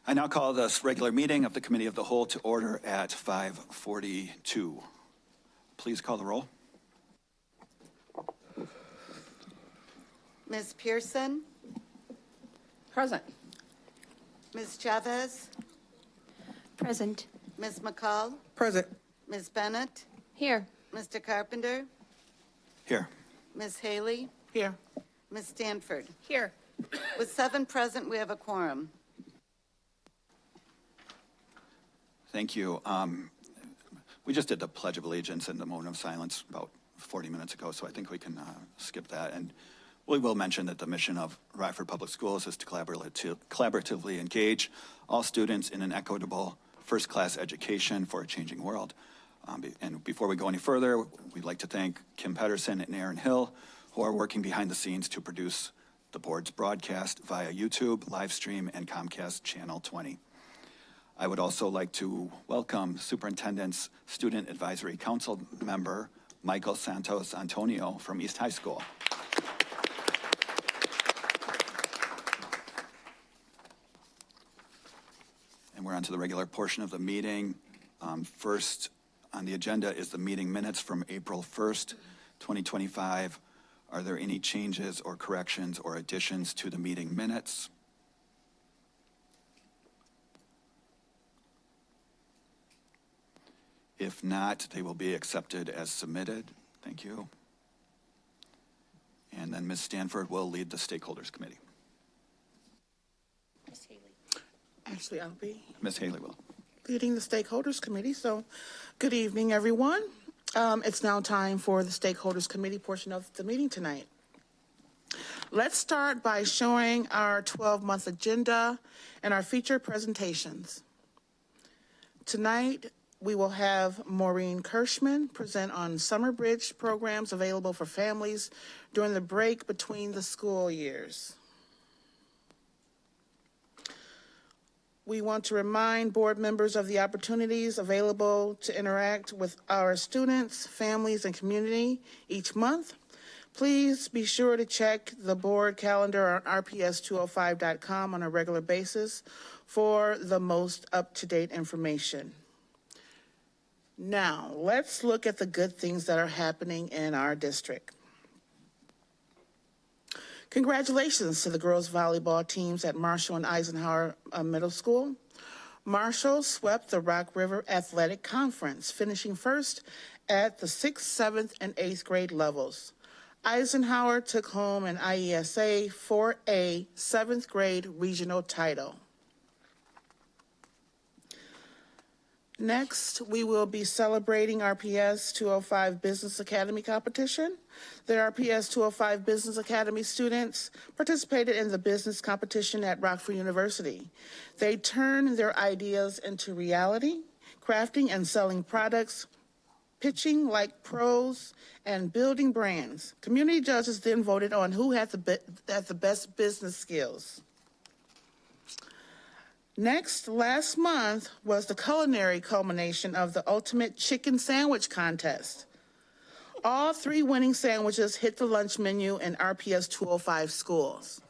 I now call this regular meeting of the Committee of the Whole to order at 5:42. Please call the roll. Ms. Pearson? Present. Ms. Chavez? Present. Ms. McCall? Present. Ms. Bennett? Here. Mr. Carpenter? Here. Ms. Haley? Here. Ms. Stanford? Here. With 7 present, we have a quorum. Thank you. We just did the Pledge of Allegiance and the moment of silence about 40 minutes ago, so I think we can skip that. And we will mention that the mission of Rockford Public Schools is to collaboratively engage all students in an equitable first-class education for a changing world. And before we go any further, we'd like to thank Kim Pedersen and Aaron Hill, who are working behind the scenes to produce the board's broadcast via YouTube, live stream, and Comcast Channel 20. I would also like to welcome Superintendent's Student Advisory Council member, Michael Santos Antonio from East High School. And we're on to the regular portion of the meeting. First on the agenda is the meeting minutes from April 1st, 2025. Are there any changes or corrections or additions to the meeting minutes? If not, they will be accepted as submitted. Thank you. And then Ms. Stanford will lead the Stakeholders Committee. Ms. Haley. Actually, I'll be Ms. Haley will. leading the Stakeholders Committee. So good evening, everyone. It's now time for the Stakeholders Committee portion of the meeting tonight. Let's start by showing our 12-month agenda and our featured presentations. Tonight, we will have Maureen Kirschman present on summer bridge programs available for families during the break between the school years. We want to remind board members of the opportunities available to interact with our students, families, and community each month. Please be sure to check the board calendar on rps205.com on a regular basis for the most up-to-date information. Now, let's look at the good things that are happening in our district. Congratulations to the girls volleyball teams at Marshall and Eisenhower Middle School. Marshall swept the Rock River Athletic Conference, finishing first at the 6th, 7th, and 8th grade levels. Eisenhower took home an IESA 4A 7th grade regional title. Next, we will be celebrating RPS 205 Business Academy competition. The RPS 205 Business Academy students participated in the business competition at Rockford University. They turned their ideas into reality, crafting and selling products, pitching like pros, and building brands. Community judges then voted on who had the best business skills. Next, last month was the culinary culmination of the Ultimate Chicken Sandwich Contest. All 3 winning sandwiches hit the lunch menu in RPS 205 schools.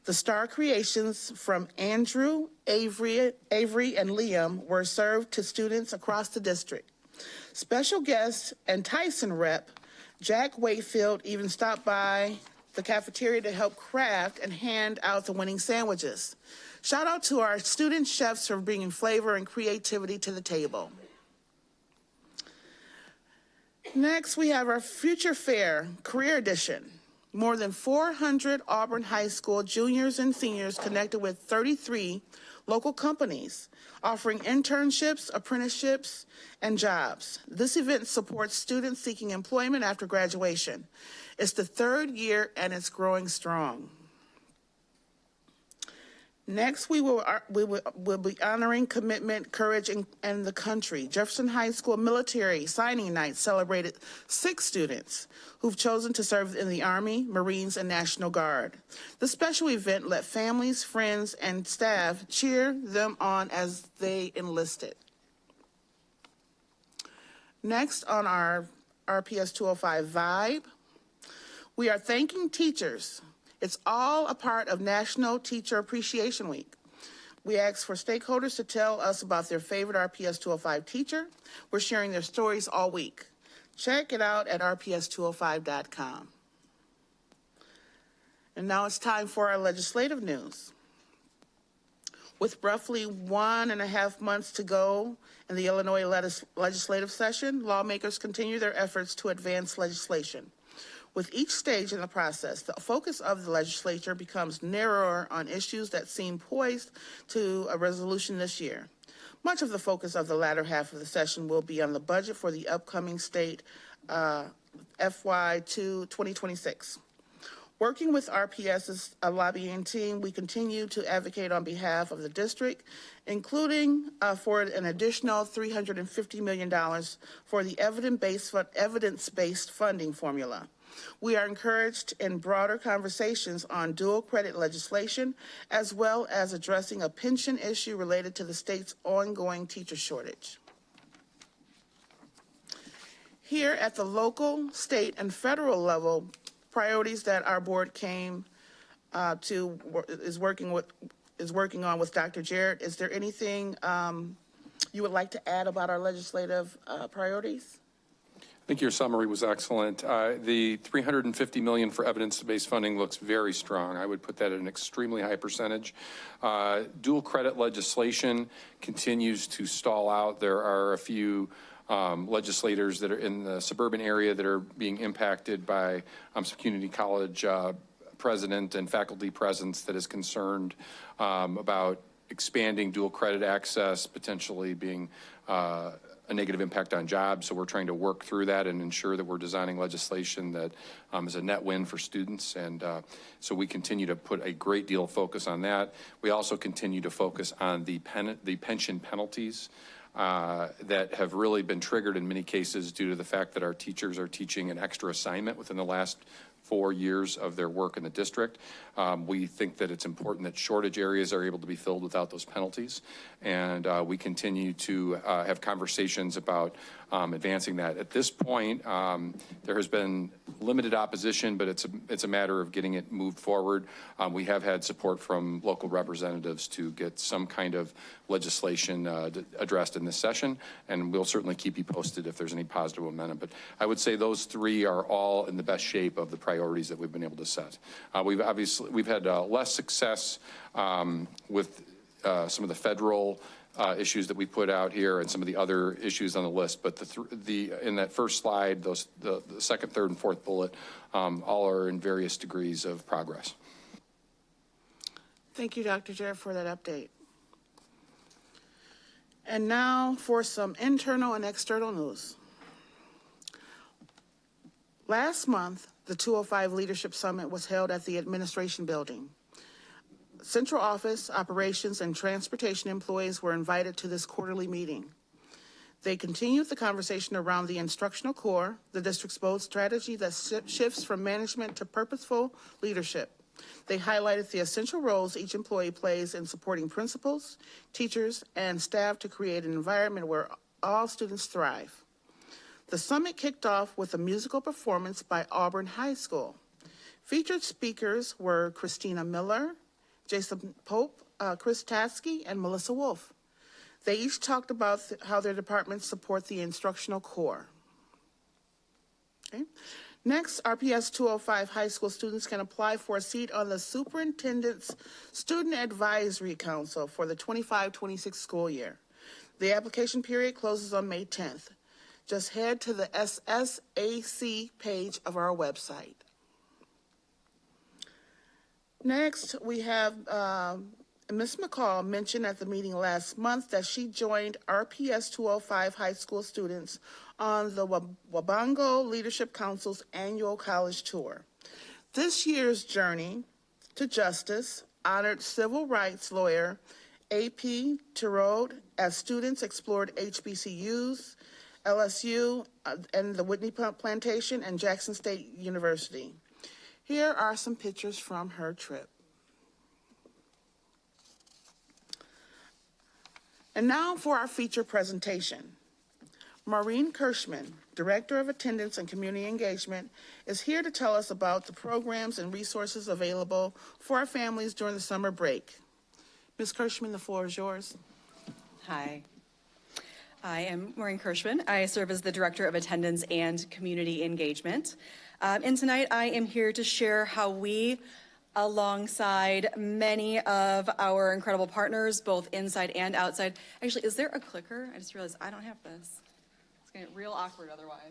The star creations from Andrew, Avery, and Liam were served to students across the district. Special guest and Tyson rep, Jack Wakefield, even stopped by the cafeteria to help craft and hand out the winning sandwiches. Shout out to our student chefs for bringing flavor and creativity to the table. Next, we have our Future Fair Career Edition. More than 400 Auburn High School juniors and seniors connected with 33 local companies offering internships, apprenticeships, and jobs. This event supports students seeking employment after graduation. It's the 3rd year and it's growing strong. Next, we will be honoring commitment, courage, and the country. Jefferson High School Military Signing Night celebrated 6 students who've chosen to serve in the Army, Marines, and National Guard. The special event let families, friends, and staff cheer them on as they enlisted. Next, on our RPS 205 Vibe, we are thanking teachers. It's all a part of National Teacher Appreciation Week. We asked for stakeholders to tell us about their favorite RPS 205 teacher. We're sharing their stories all week. Check it out at rps205.com. And now it's time for our legislative news. With roughly 1.5 months to go in the Illinois legislative session, lawmakers continue their efforts to advance legislation. With each stage in the process, the focus of the legislature becomes narrower on issues that seem poised to a resolution this year. Much of the focus of the latter half of the session will be on the budget for the upcoming state FY 2026. Working with RPS's lobbying team, we continue to advocate on behalf of the district, including for an additional $350 million for the evidence-based funding formula. We are encouraged in broader conversations on dual credit legislation, as well as addressing a pension issue related to the state's ongoing teacher shortage. Here at the local, state, and federal level, priorities that our board is working on with Dr. Jarrett. Is there anything you would like to add about our legislative priorities? I think your summary was excellent. The $350 million for evidence-based funding looks very strong. I would put that at an extremely high percentage. Dual credit legislation continues to stall out. There are a few legislators that are in the suburban area that are being impacted by some community college president and faculty presence that is concerned about expanding dual credit access, potentially being a negative impact on jobs. So we're trying to work through that and ensure that we're designing legislation that is a net win for students. And so we continue to put a great deal of focus on that. We also continue to focus on the pension penalties that have really been triggered in many cases due to the fact that our teachers are teaching an extra assignment within the last 4 years of their work in the district. We think that it's important that shortage areas are able to be filled without those penalties. And we continue to have conversations about advancing that. At this point, there has been limited opposition, but it's a matter of getting it moved forward. We have had support from local representatives to get some kind of legislation addressed in this session, and we'll certainly keep you posted if there's any positive momentum. But I would say those three are all in the best shape of the priorities that we've been able to set. We've had less success with some of the federal issues that we put out here and some of the other issues on the list, but in that first slide, the second, third, and fourth bullet all are in various degrees of progress. Thank you, Dr. Jarrett, for that update. And now for some internal and external news. Last month, the 205 Leadership Summit was held at the Administration Building. Central Office, Operations, and Transportation employees were invited to this quarterly meeting. They continued the conversation around the instructional core, the district's bold strategy that shifts from management to purposeful leadership. They highlighted the essential roles each employee plays in supporting principals, teachers, and staff to create an environment where all students thrive. The summit kicked off with a musical performance by Auburn High School. Featured speakers were Christina Miller, Jason Pope, Chris Taskey, and Melissa Wolf. They each talked about how their departments support the instructional core. Okay. Next, RPS 205 high school students can apply for a seat on the Superintendent's Student Advisory Council for the 25-26 school year. The application period closes on May 10th. Just head to the SSAC page of our website. Next, we have Ms. McCall mentioned at the meeting last month that she joined RPS 205 high school students on the Wabongo Leadership Council's annual college tour. This year's journey to justice honored civil rights lawyer A.P. Tirode as students explored HBCUs, LSU, and the Whitney Plantation and Jackson State University. Here are some pictures from her trip. And now for our feature presentation. Maureen Kirschman, Director of Attendance and Community Engagement, is here to tell us about the programs and resources available for our families during the summer break. Ms. Kirschman, the floor is yours. Hi. I am Maureen Kirschman. I serve as the Director of Attendance and Community Engagement. And tonight I am here to share how we, alongside many of our incredible partners, both inside and outside. Actually, is there a clicker? I just realized I don't have this. It's going to get real awkward otherwise. I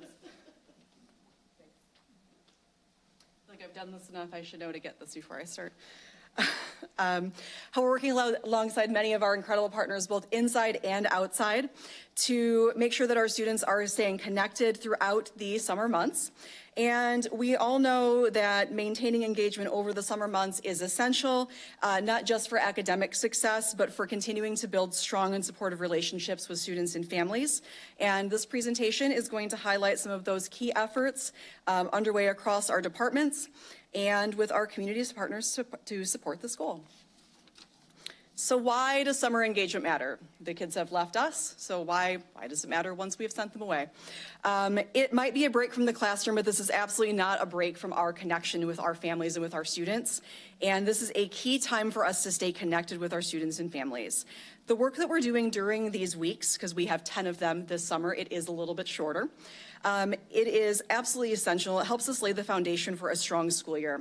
feel like I've done this enough. I should know to get this before I start. How we're working alongside many of our incredible partners, both inside and outside, to make sure that our students are staying connected throughout the summer months. And we all know that maintaining engagement over the summer months is essential, not just for academic success, but for continuing to build strong and supportive relationships with students and families. And this presentation is going to highlight some of those key efforts underway across our departments and with our community's partners to support this goal. So why does summer engagement matter? The kids have left us, so why does it matter once we have sent them away? It might be a break from the classroom, but this is absolutely not a break from our connection with our families and with our students. And this is a key time for us to stay connected with our students and families. The work that we're doing during these weeks, because we have 10 of them this summer, it is a little bit shorter. It is absolutely essential. It helps us lay the foundation for a strong school year.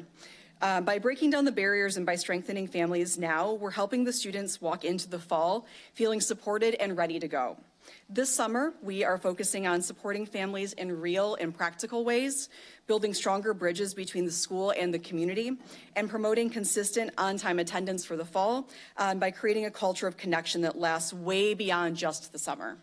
By breaking down the barriers and by strengthening families now, we're helping the students walk into the fall feeling supported and ready to go. This summer, we are focusing on supporting families in real and practical ways, building stronger bridges between the school and the community, and promoting consistent on-time attendance for the fall by creating a culture of connection that lasts way beyond just the summer.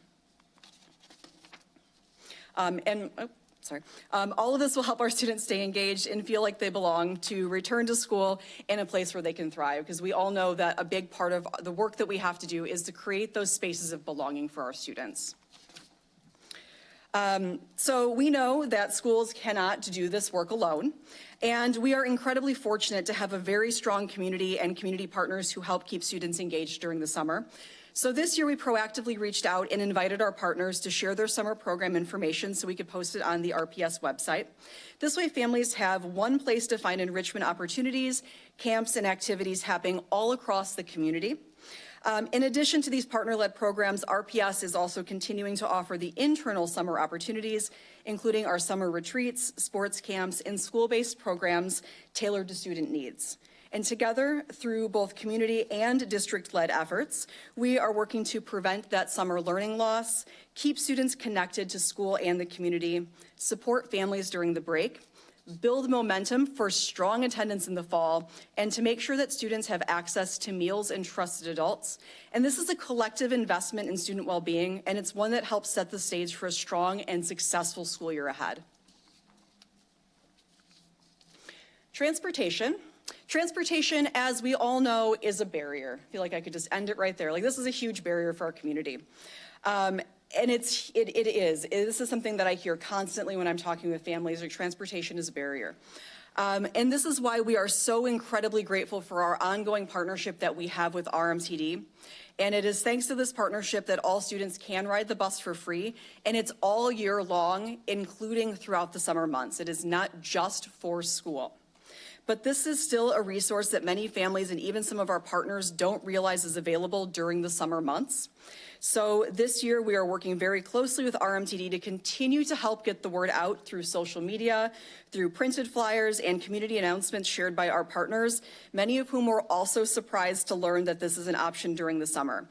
All of this will help our students stay engaged and feel like they belong, to return to school in a place where they can thrive, because we all know that a big part of the work that we have to do is to create those spaces of belonging for our students. So we know that schools cannot do this work alone, and we are incredibly fortunate to have a very strong community and community partners who help keep students engaged during the summer. So this year we proactively reached out and invited our partners to share their summer program information so we could post it on the RPS website. This way families have one place to find enrichment opportunities, camps, and activities happening all across the community. In addition to these partner-led programs, RPS is also continuing to offer the internal summer opportunities, including our summer retreats, sports camps, and school-based programs tailored to student needs. And together, through both community and district-led efforts, we are working to prevent that summer learning loss, keep students connected to school and the community, support families during the break, build momentum for strong attendance in the fall, and to make sure that students have access to meals and trusted adults. And this is a collective investment in student well-being, and it's one that helps set the stage for a strong and successful school year ahead. Transportation. Transportation, as we all know, is a barrier. I feel like I could just end it right there. Like, this is a huge barrier for our community. And it is. This is something that I hear constantly when I'm talking with families. Like, transportation is a barrier. And this is why we are so incredibly grateful for our ongoing partnership that we have with RMTD. And it is thanks to this partnership that all students can ride the bus for free, and it's all year long, including throughout the summer months. It is not just for school. But this is still a resource that many families and even some of our partners don't realize is available during the summer months. So this year we are working very closely with RMTD to continue to help get the word out through social media, through printed flyers and community announcements shared by our partners, many of whom were also surprised to learn that this is an option during the summer.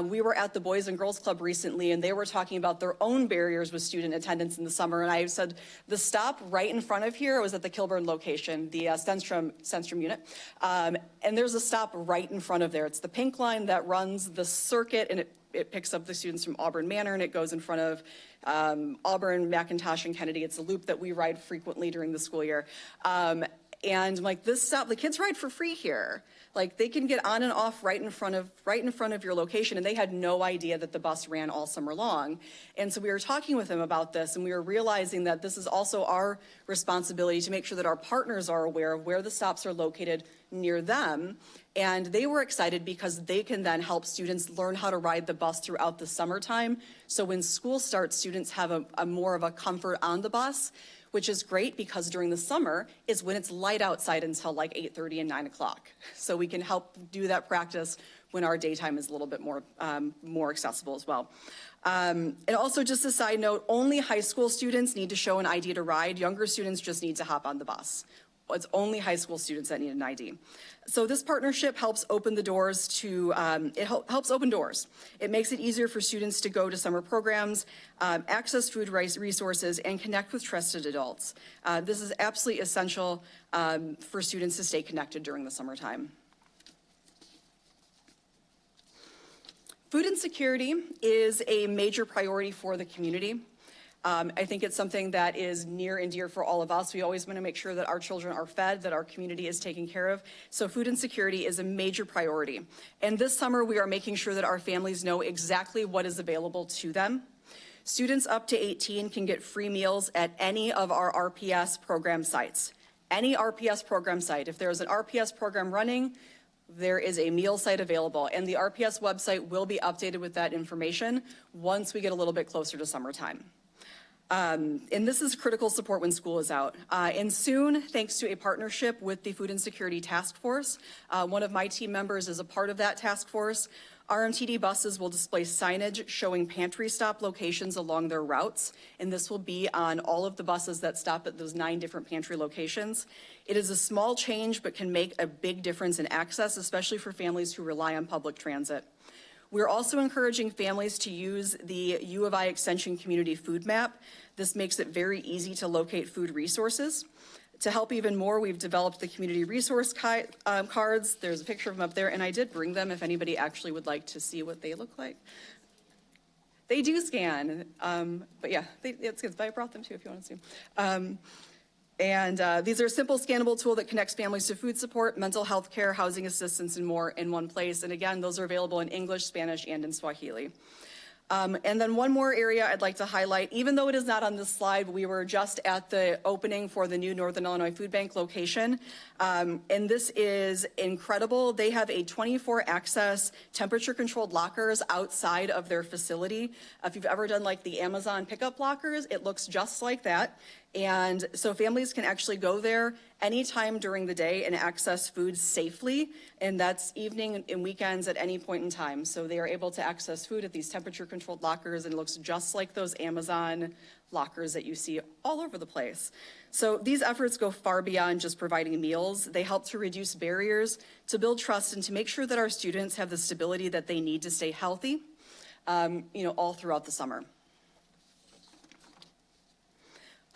We were at the Boys and Girls Club recently, and they were talking about their own barriers with student attendance in the summer, and I said, the stop right in front of here was at the Kilburn location, the Stenstrom unit, and there's a stop right in front of there. It's the pink line that runs the circuit, and it picks up the students from Auburn Manor, and it goes in front of Auburn, McIntosh, and Kennedy. It's a loop that we ride frequently during the school year. And I'm like, this stop, the kids ride for free here. Like, they can get on and off right in front of your location, and they had no idea that the bus ran all summer long. And so we were talking with them about this, and we were realizing that this is also our responsibility to make sure that our partners are aware of where the stops are located near them. And they were excited because they can then help students learn how to ride the bus throughout the summertime. So when school starts, students have a more of a comfort on the bus. which is great because during the summer is when it's light outside until like 8:30 and 9 o'clock. So we can help do that practice when our daytime is a little bit more accessible as well. And also, just a side note, only high school students need to show an ID to ride. Younger students just need to hop on the bus. It's only high school students that need an ID. So this partnership helps open the doors to, helps open doors. It makes it easier for students to go to summer programs, access food resources, and connect with trusted adults. This is absolutely essential for students to stay connected during the summertime. Food insecurity is a major priority for the community. I think it's something that is near and dear for all of us. We always want to make sure that our children are fed, that our community is taken care of. So food insecurity is a major priority. And this summer, we are making sure that our families know exactly what is available to them. Students up to 18 can get free meals at any of our RPS program sites. Any RPS program site. If there's an RPS program running, there is a meal site available. And the RPS website will be updated with that information once we get a little bit closer to summertime. And this is critical support when school is out. And soon, thanks to a partnership with the Food Insecurity Task Force, one of my team members is a part of that task force. RMTD buses will display signage showing pantry stop locations along their routes, and this will be on all of the buses that stop at those 9 different pantry locations. It is a small change, but can make a big difference in access, especially for families who rely on public transit. We're also encouraging families to use the U of I Extension Community Food Map. This makes it very easy to locate food resources. To help even more, we've developed the community resource cards. There's a picture of them up there, and I did bring them if anybody actually would like to see what they look like. They do scan, but yeah, it's good. But I brought them too if you want to see. These are a simple scannable tool that connects families to food support, mental health care, housing assistance, and more in one place. And again, those are available in English, Spanish, and in Swahili. And then one more area I'd like to highlight, even though it is not on this slide, we were just at the opening for the new Northern Illinois Food Bank location. And this is incredible. They have a 24 access temperature controlled lockers outside of their facility. If you've ever done like the Amazon pickup lockers, it looks just like that. And so families can actually go there anytime during the day and access food safely, and that's evening and weekends at any point in time. So they are able to access food at these temperature-controlled lockers, and it looks just like those Amazon lockers that you see all over the place. So these efforts go far beyond just providing meals. They help to reduce barriers, to build trust, and to make sure that our students have the stability that they need to stay healthy, all throughout the summer.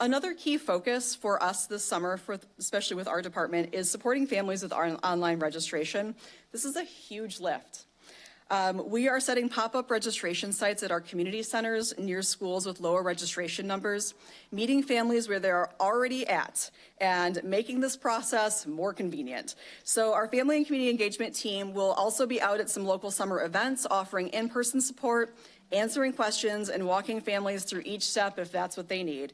Another key focus for us this summer, especially with our department, is supporting families with our online registration. This is a huge lift. We are setting pop-up registration sites at our community centers near schools with lower registration numbers, meeting families where they're already at, and making this process more convenient. So our family and community engagement team will also be out at some local summer events, offering in-person support, answering questions, and walking families through each step if that's what they need.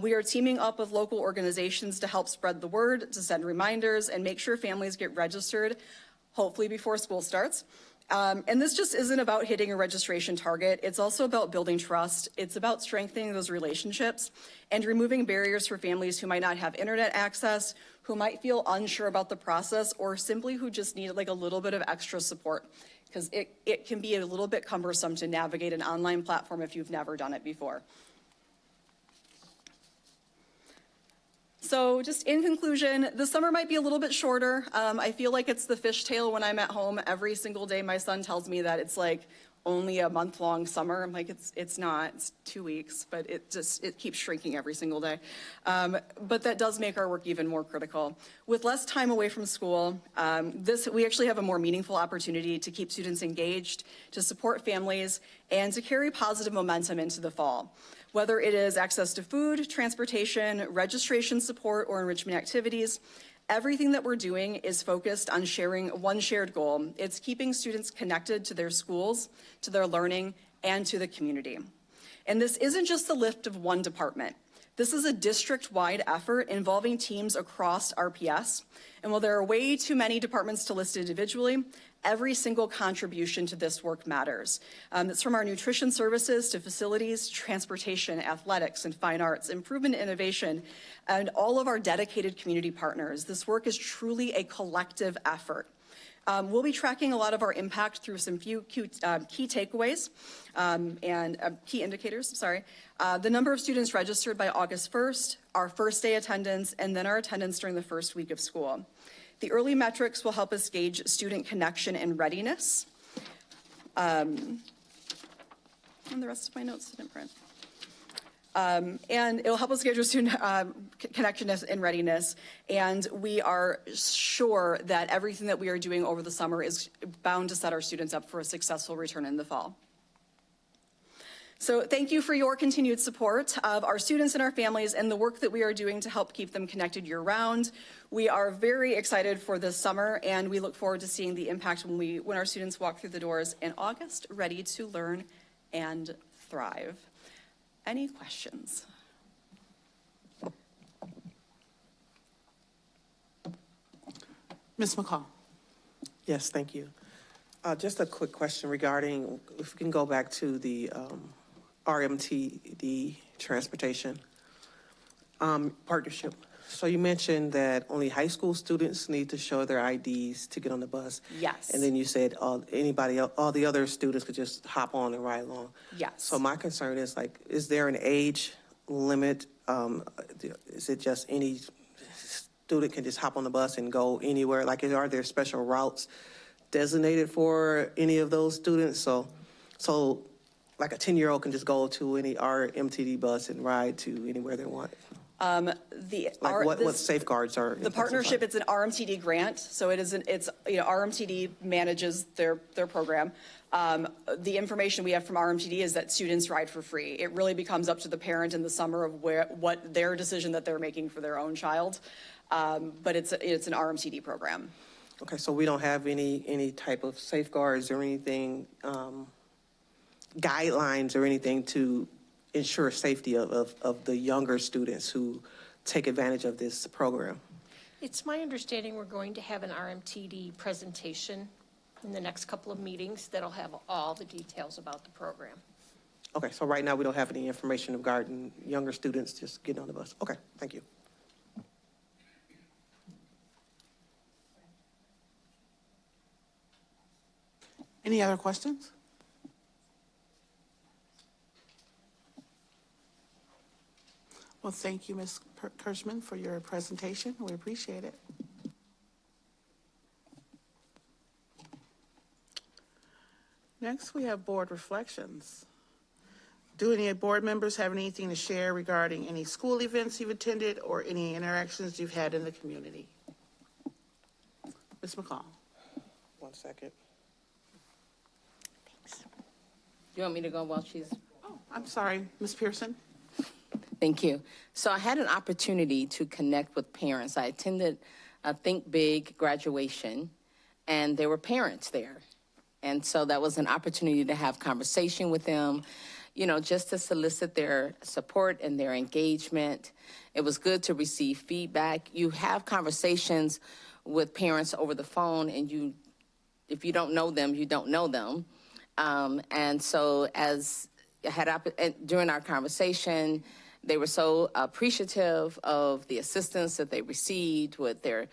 We are teaming up with local organizations to help spread the word, to send reminders, and make sure families get registered, hopefully before school starts. And this just isn't about hitting a registration target. It's also about building trust. It's about strengthening those relationships and removing barriers for families who might not have internet access, who might feel unsure about the process, or simply who just need like a little bit of extra support, because it can be a little bit cumbersome to navigate an online platform if you've never done it before. So just in conclusion, the summer might be a little bit shorter. I feel like it's the fishtail when I'm at home every single day. My son tells me that it's like only a month-long summer. I'm like, it's not, it's 2 weeks, but it keeps shrinking every single day. But that does make our work even more critical. With less time away from school, we actually have a more meaningful opportunity to keep students engaged, to support families, and to carry positive momentum into the fall. Whether it is access to food, transportation, registration support, or enrichment activities, everything that we're doing is focused on sharing one shared goal. It's keeping students connected to their schools, to their learning, and to the community. And this isn't just the lift of one department. This is a district-wide effort involving teams across RPS. And while there are way too many departments to list individually, Every single contribution to this work matters. It's from our nutrition services to facilities, transportation, athletics, and fine arts, improvement, innovation, and all of our dedicated community partners. This work is truly a collective effort. We'll be tracking a lot of our impact through some few key takeaways and key indicators, sorry. The number of students registered by August 1st, our first day attendance, and then our attendance during the first week of school. The early metrics will help us gauge student connection and readiness. And the rest of my notes didn't print. And it'll help us gauge student connection and readiness. And we are sure that everything that we are doing over the summer is bound to set our students up for a successful return in the fall. So thank you for your continued support of our students and our families and the work that we are doing to help keep them connected year-round. We are very excited for this summer, and we look forward to seeing the impact when our students walk through the doors in August, ready to learn and thrive. Any questions? Ms. McCall. Yes, thank you. Just a quick question regarding, if we can go back to the RMTD transportation partnership. So you mentioned that only high school students need to show their IDs to get on the bus. Yes. And then you said anybody else, all the other students could just hop on and ride along. Yes. So my concern is, like, is there an age limit? Is it just any student can just hop on the bus and go anywhere? Like, are there special routes designated for any of those students? So like a 10-year-old can just go to any RMTD bus and ride to anywhere they want? What safeguards are? The partnership, it's an RMTD grant, so RMTD manages their program. The information we have from RMTD is that students ride for free. It really becomes up to the parent in the summer of what their decision that they're making for their own child. But it's an RMTD program. Okay, so we don't have any type of safeguards or anything, guidelines or anything to ensure safety of the younger students who take advantage of this program? It's my understanding we're going to have an RMTD presentation in the next couple of meetings that'll have all the details about the program. Okay, so right now we don't have any information regarding younger students just getting on the bus. Okay, thank you. Any other questions? Well, thank you, Ms. Kirschman, for your presentation. We appreciate it. Next, we have board reflections. Do any board members have anything to share regarding any school events you've attended or any interactions you've had in the community? Ms. McCall. 1 second. Thanks. You want me to go while she's? Oh, I'm sorry, Ms. Pearson. Thank you. So I had an opportunity to connect with parents. I attended a Think Big graduation, and there were parents there. And so that was an opportunity to have conversation with them, you know, just to solicit their support and their engagement. It was good to receive feedback. You have conversations with parents over the phone, and if you don't know them, you don't know them. And so as I had during our conversation, they were so appreciative of the assistance that they received with their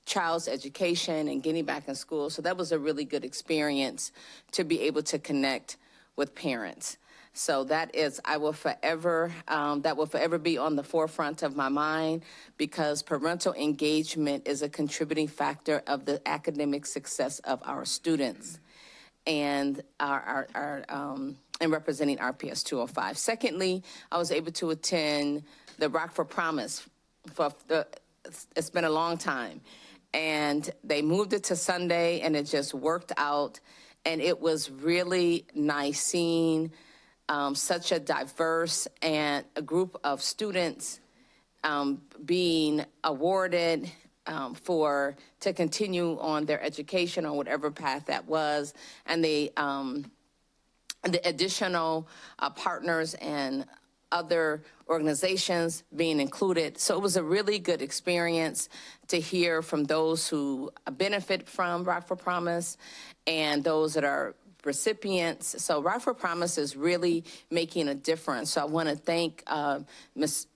child's education and getting back in school. So that was a really good experience to be able to connect with parents. So that will forever be on the forefront of my mind, because parental engagement is a contributing factor of the academic success of our students and and representing RPS 205. Secondly, I was able to attend the Rockford Promise. It's been a long time. And they moved it to Sunday, and it just worked out. And it was really nice seeing such a diverse and a group of students being awarded to continue on their education on whatever path that was. And the additional partners and other organizations being included. So it was a really good experience to hear from those who benefit from Rockford Promise and those that are recipients. So Rockford Promise is really making a difference. So I want to thank Mrs.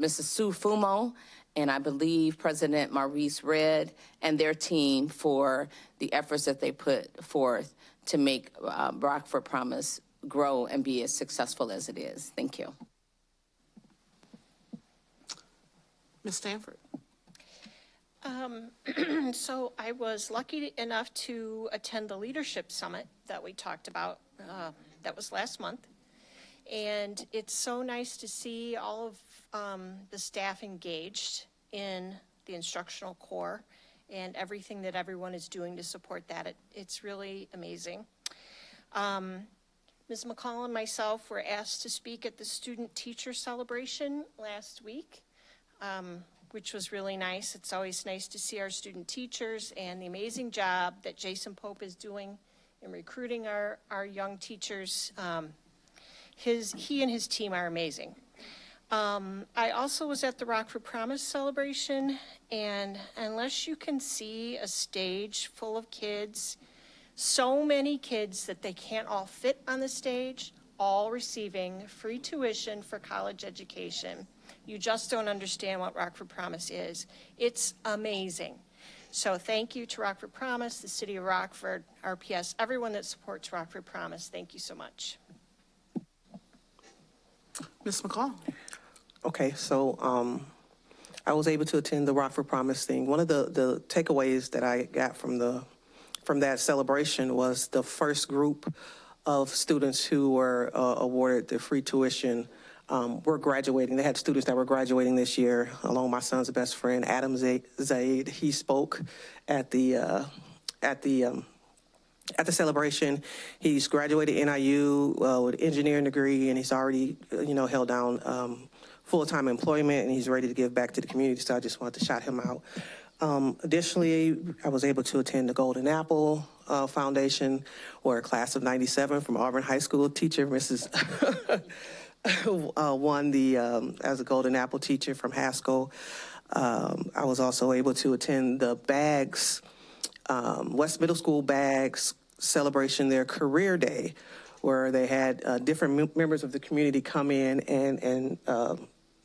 Sue Fumo and I believe President Maurice Red and their team for the efforts that they put forth to make Rockford Promise grow and be as successful as it is. Thank you. Ms. Stanford. So I was lucky enough to attend the Leadership Summit that we talked about. That was last month. And it's so nice to see all of the staff engaged in the instructional core and everything that everyone is doing to support that. It's really amazing. Ms. McCall and myself were asked to speak at the student-teacher celebration last week, which was really nice. It's always nice to see our student teachers and the amazing job that Jason Pope is doing in recruiting our young teachers. He and his team are amazing. I also was at the Rockford Promise celebration, and unless you can see a stage full of kids, so many kids that they can't all fit on the stage, all receiving free tuition for college education, you just don't understand what Rockford Promise is. It's amazing. So thank you to Rockford Promise, the City of Rockford, RPS, everyone that supports Rockford Promise. Thank you so much. Ms. McCall. Okay, so I was able to attend the Rockford Promise thing. One of the takeaways that I got from that celebration was the first group of students who were awarded the free tuition were graduating. They had students that were graduating this year, along my son's best friend, Adam Zaid. He spoke at the celebration. He's graduated NIU with an engineering degree, and he's already, held down full-time employment, and he's ready to give back to the community, so I just wanted to shout him out. Additionally, I was able to attend the Golden Apple Foundation, where a class of 97 from Auburn High School teacher, Mrs. won as a Golden Apple teacher from Haskell. I was also able to attend the Bags, West Middle School Bags celebration, their career day, where they had different members of the community come in and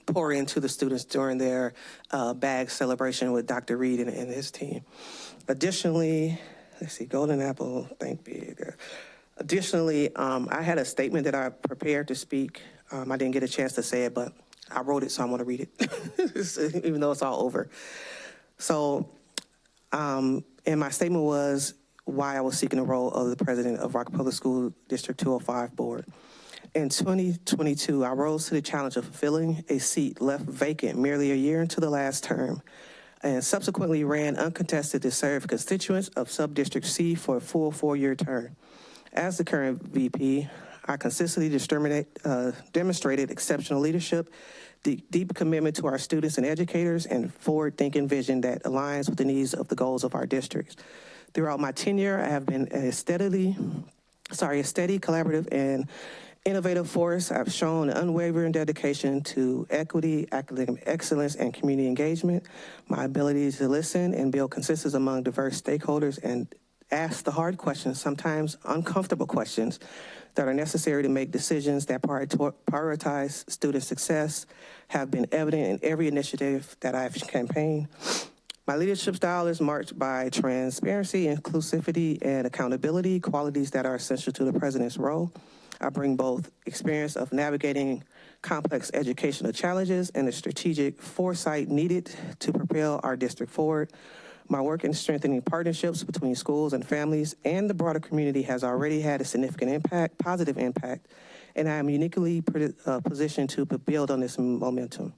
pour into the students during their bag celebration with Dr. Reed and his team. Additionally, let's see, Golden Apple, think big. Additionally, I had a statement that I prepared to speak. I didn't get a chance to say it, but I wrote it, so I'm going to read it, even though it's all over. So, and my statement was why I was seeking the role of the president of Rockford Public School District 205 Board. In 2022, I rose to the challenge of filling a seat left vacant merely a year into the last term, and subsequently ran uncontested to serve constituents of Subdistrict C for a full 4-year term. As the current VP, I consistently demonstrated exceptional leadership, deep commitment to our students and educators, and forward-thinking vision that aligns with the needs of the goals of our districts. Throughout my tenure, I have been a steady, collaborative, and innovative force. I've shown an unwavering dedication to equity, academic excellence, and community engagement. My ability to listen and build consensus among diverse stakeholders and ask the hard questions, sometimes uncomfortable questions, that are necessary to make decisions that prioritize student success have been evident in every initiative that I've campaigned. My leadership style is marked by transparency, inclusivity, and accountability, qualities that are essential to the president's role. I bring both experience of navigating complex educational challenges and the strategic foresight needed to propel our district forward. My work in strengthening partnerships between schools and families and the broader community has already had a significant positive impact, and I am uniquely positioned to build on this momentum.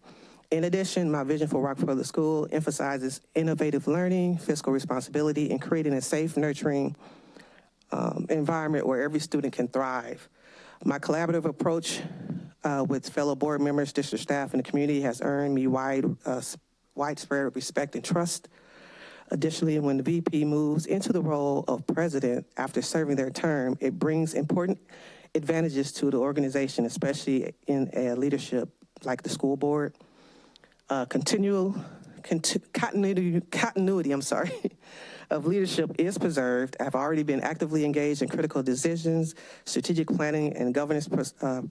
In addition, my vision for Rockford Public School emphasizes innovative learning, fiscal responsibility, and creating a safe, nurturing environment where every student can thrive. My collaborative approach with fellow board members, district staff, and the community has earned me widespread respect and trust. Additionally, when the VP moves into the role of president after serving their term, it brings important advantages to the organization, especially in a leadership like the school board. Continuity of leadership is preserved. I've already been actively engaged in critical decisions, strategic planning, and governance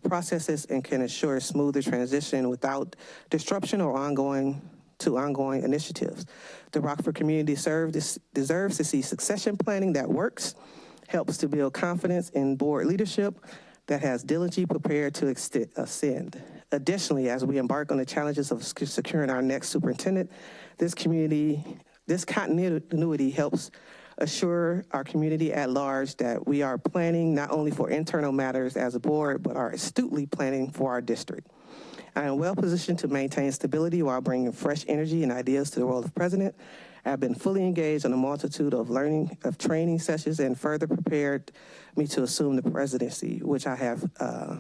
processes, and can ensure a smoother transition without disruption or ongoing initiatives. The Rockford community deserves to see succession planning that works, helps to build confidence in board leadership that has diligently prepared to ascend. Additionally, as we embark on the challenges of securing our next superintendent, this continuity helps assure our community at large that we are planning not only for internal matters as a board, but are astutely planning for our district. I am well positioned to maintain stability while bringing fresh energy and ideas to the role of president. I have been fully engaged on a multitude of training sessions and further prepared me to assume the presidency, which I have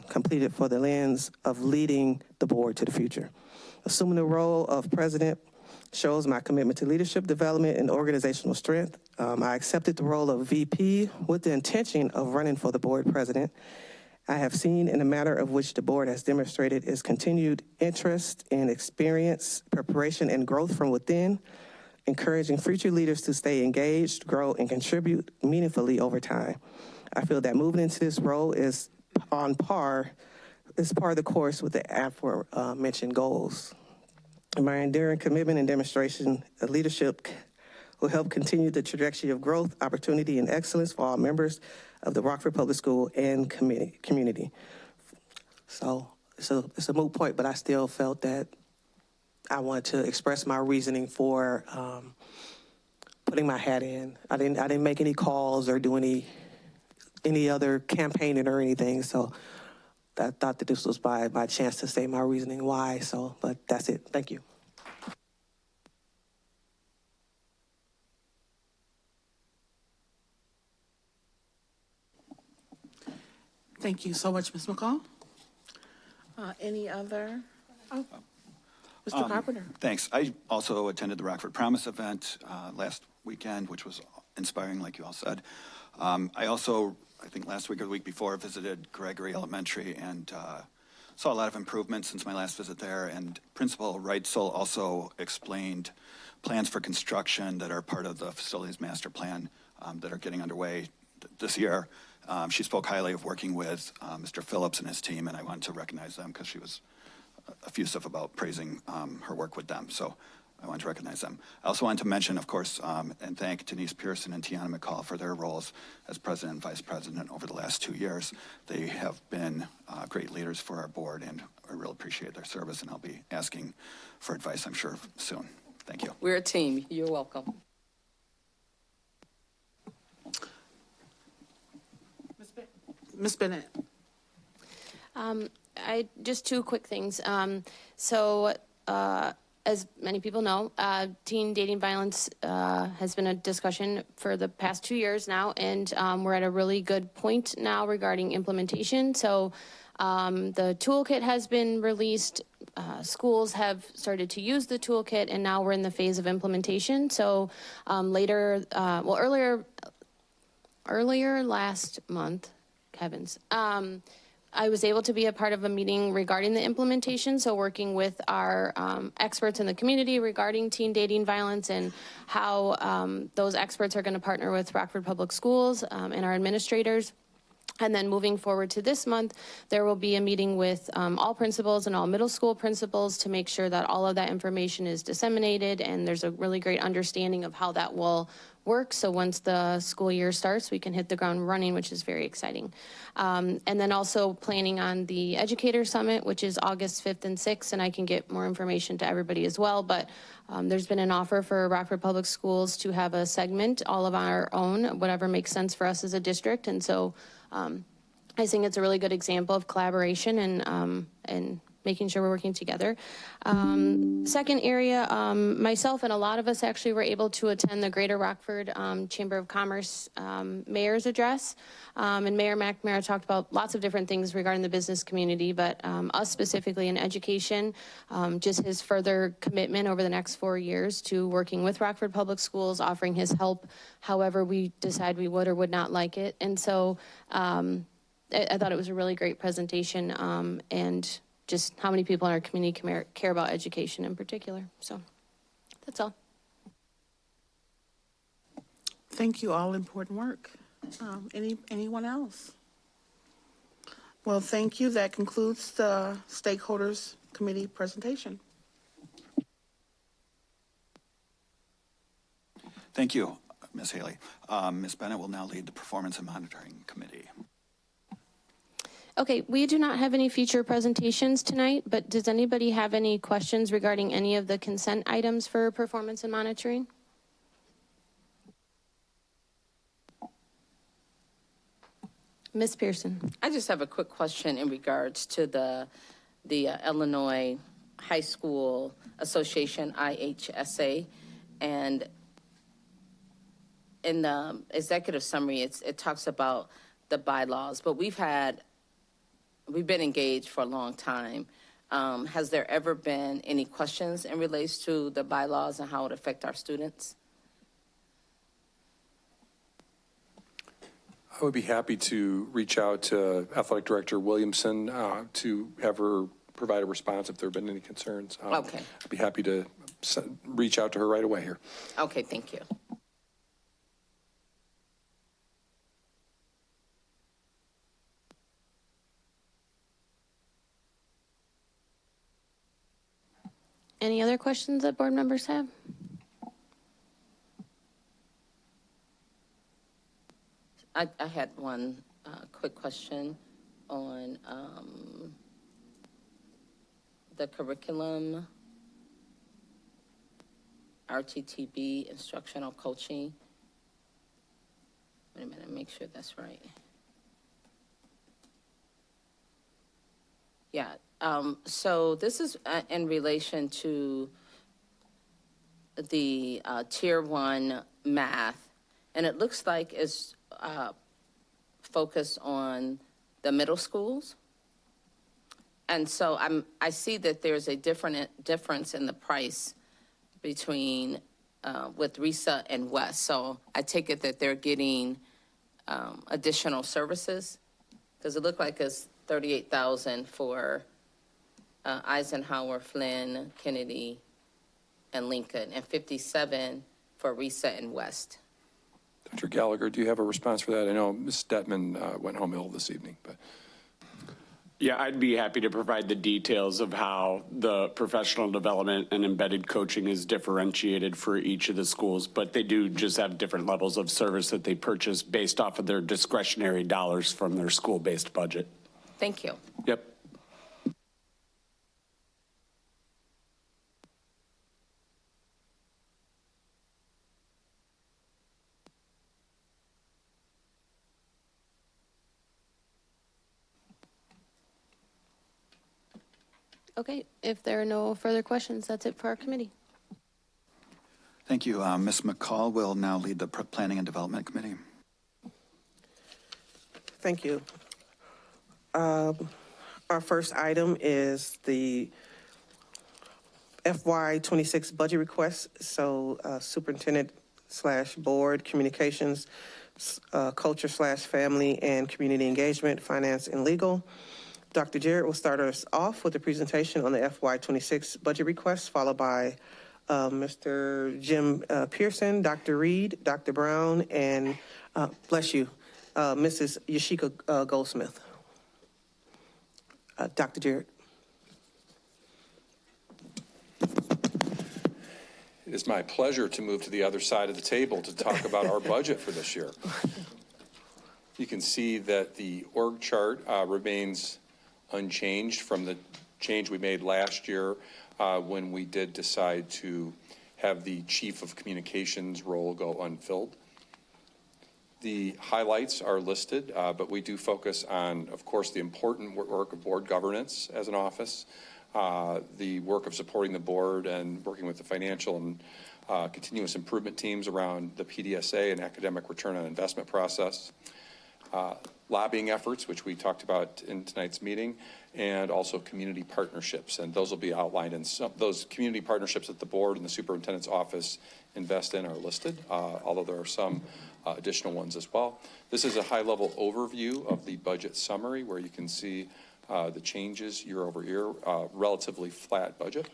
completed for the lens of leading the board to the future. Assuming the role of president shows my commitment to leadership development and organizational strength. I accepted the role of VP with the intention of running for the board president. I have seen in a matter of which the board has demonstrated its continued interest in experience, preparation, and growth from within, encouraging future leaders to stay engaged, grow, and contribute meaningfully over time. I feel that moving into this role is part of the course with the aforementioned goals. My enduring commitment and demonstration of leadership will help continue the trajectory of growth, opportunity, and excellence for all members of the Rockford Public School and community. So it's a moot point, but I still felt that I wanted to express my reasoning for putting my hat in. I didn't make any calls or do any other campaigning or anything. So I thought that this was my chance to say my reasoning why. But that's it. Thank you. Thank you so much, Ms. McCall. Any other? Oh, Mr. Carpenter. Thanks. I also attended the Rockford Promise event last weekend, which was inspiring, like you all said. I also, I think last week or the week before, visited Gregory Elementary and saw a lot of improvement since my last visit there. And Principal Reitzel also explained plans for construction that are part of the facilities master plan that are getting underway this year. She spoke highly of working with Mr. Phillips and his team, and I wanted to recognize them because she was effusive about praising her work with them. So I wanted to recognize them. I also wanted to mention, of course, and thank Denise Pearson and Tiana McCall for their roles as president and vice president over the last 2 years. They have been great leaders for our board, and I really appreciate their service, and I'll be asking for advice, I'm sure, soon. Thank you. We're a team. You're welcome. Ms. Bennett. Just two quick things. As many people know, teen dating violence has been a discussion for the past 2 years now, and we're at a really good point now regarding implementation. So the toolkit has been released. Schools have started to use the toolkit, and now we're in the phase of implementation. So earlier last month, I was able to be a part of a meeting regarding the implementation, so working with our experts in the community regarding teen dating violence and how those experts are going to partner with Rockford Public Schools and our administrators. And then moving forward to this month, there will be a meeting with all principals and all middle school principals to make sure that all of that information is disseminated and there's a really great understanding of how that will work. So once the school year starts, we can hit the ground running, which is very exciting. And then also planning on the Educator Summit, which is August 5th and 6th, and I can get more information to everybody as well. But there's been an offer for Rockford Public Schools to have a segment, all of our own, whatever makes sense for us as a district. And so I think it's a really good example of collaboration and making sure we're working together. Second area, myself and a lot of us actually were able to attend the Greater Rockford Chamber of Commerce Mayor's Address. And Mayor McNamara talked about lots of different things regarding the business community, but us specifically in education, just his further commitment over the next 4 years to working with Rockford Public Schools, offering his help however we decide we would or would not like it. And so I thought it was a really great presentation, and just how many people in our community care about education in particular. So that's all. Thank you, all important work. Anyone else? Well, thank you. That concludes the Stakeholders Committee presentation. Thank you, Ms. Haley. Ms. Bennett will now lead the Performance and Monitoring Committee. Okay, we do not have any feature presentations tonight, but does anybody have any questions regarding any of the consent items for performance and monitoring? Ms. Pearson. I just have a quick question in regards to the Illinois High School Association, IHSA, and in the executive summary, it talks about the bylaws, but we've been engaged for a long time. Has there ever been any questions in relation to the bylaws and how it affect our students? I would be happy to reach out to Athletic Director Williamson to have her provide a response if there have been any concerns. Okay. I'd be happy to reach out to her right away here. Okay, thank you. Any other questions that board members have? I had one quick question on the curriculum, RTTB, instructional coaching. Wait a minute, make sure that's right. Yeah, so this is in relation to the Tier 1 math, and it looks like it's focused on the middle schools. And so I see that there's a difference in the price between with RISA and West. So I take it that they're getting additional services, because it looked like it's $38,000 for Eisenhower, Flynn, Kennedy, and Lincoln, and $57,000 for RISA and West. Dr. Gallagher, do you have a response for that? I know Ms. Detman went home ill this evening, but. Yeah, I'd be happy to provide the details of how the professional development and embedded coaching is differentiated for each of the schools, but they do just have different levels of service that they purchase based off of their discretionary dollars from their school-based budget. Thank you. Yep. Okay, if there are no further questions, that's it for our committee. Thank you. Ms. McCall will now lead the Planning and Development Committee. Thank you. Our first item is the FY26 budget request. So superintendent/board communications, culture/family and community engagement, finance and legal. Dr. Jarrett will start us off with a presentation on the FY26 budget request, followed by Mr. Jim Pearson, Dr. Reed, Dr. Brown, and bless you, Mrs. Yashika Goldsmith. Dr. Jarrett. It is my pleasure to move to the other side of the table to talk about our budget for this year. You can see that the org chart remains unchanged from the change we made last year when we did decide to have the Chief of Communications role go unfilled. The highlights are listed, but we do focus on, of course, the important work of board governance as an office, the work of supporting the board and working with the financial and continuous improvement teams around the PDSA and academic return on investment process. lobbying efforts, which we talked about in tonight's meeting, and also community partnerships. And those will be outlined in those community partnerships that the board and the superintendent's office invest in are listed, although there are some additional ones as well. This is a high-level overview of the budget summary where you can see the changes year over year, relatively flat budget.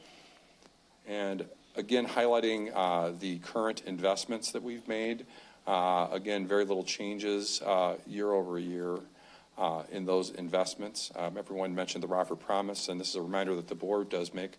And again, highlighting the current investments that we've made. Again, very little changes year over year in those investments. Everyone mentioned the Rockford Promise, and this is a reminder that the board does make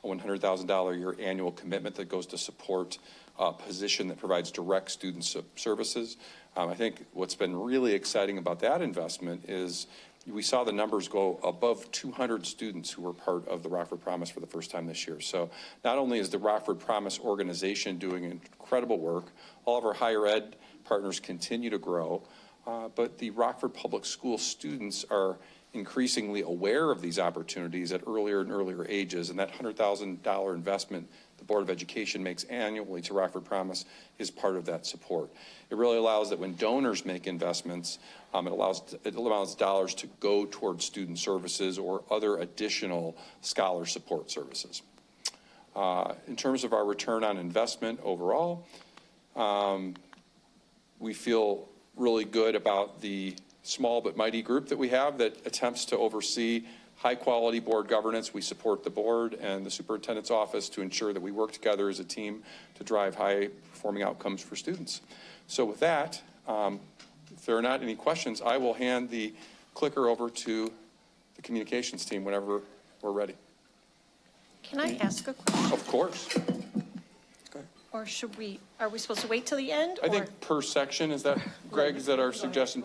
a $100,000 a year annual commitment that goes to support a position that provides direct student services. I think what's been really exciting about that investment is we saw the numbers go above 200 students who were part of the Rockford Promise for the first time this year. So not only is the Rockford Promise organization doing incredible work, all of our higher ed partners continue to grow, but the Rockford Public School students are increasingly aware of these opportunities at earlier and earlier ages, and that $100,000 investment the Board of Education makes annually to Rockford Promise is part of that support. It really allows that when donors make investments, it allows dollars to go towards student services or other additional scholar support services. In terms of our return on investment overall, we feel really good about the small but mighty group that we have that attempts to oversee high-quality board governance. We support the board and the superintendent's office to ensure that we work together as a team to drive high-performing outcomes for students. So with that, if there are not any questions, I will hand the clicker over to the communications team whenever we're ready. Can I ask a question? Of course. Or are we supposed to wait till the end? I think per section, is that, Greg, is that our suggestion?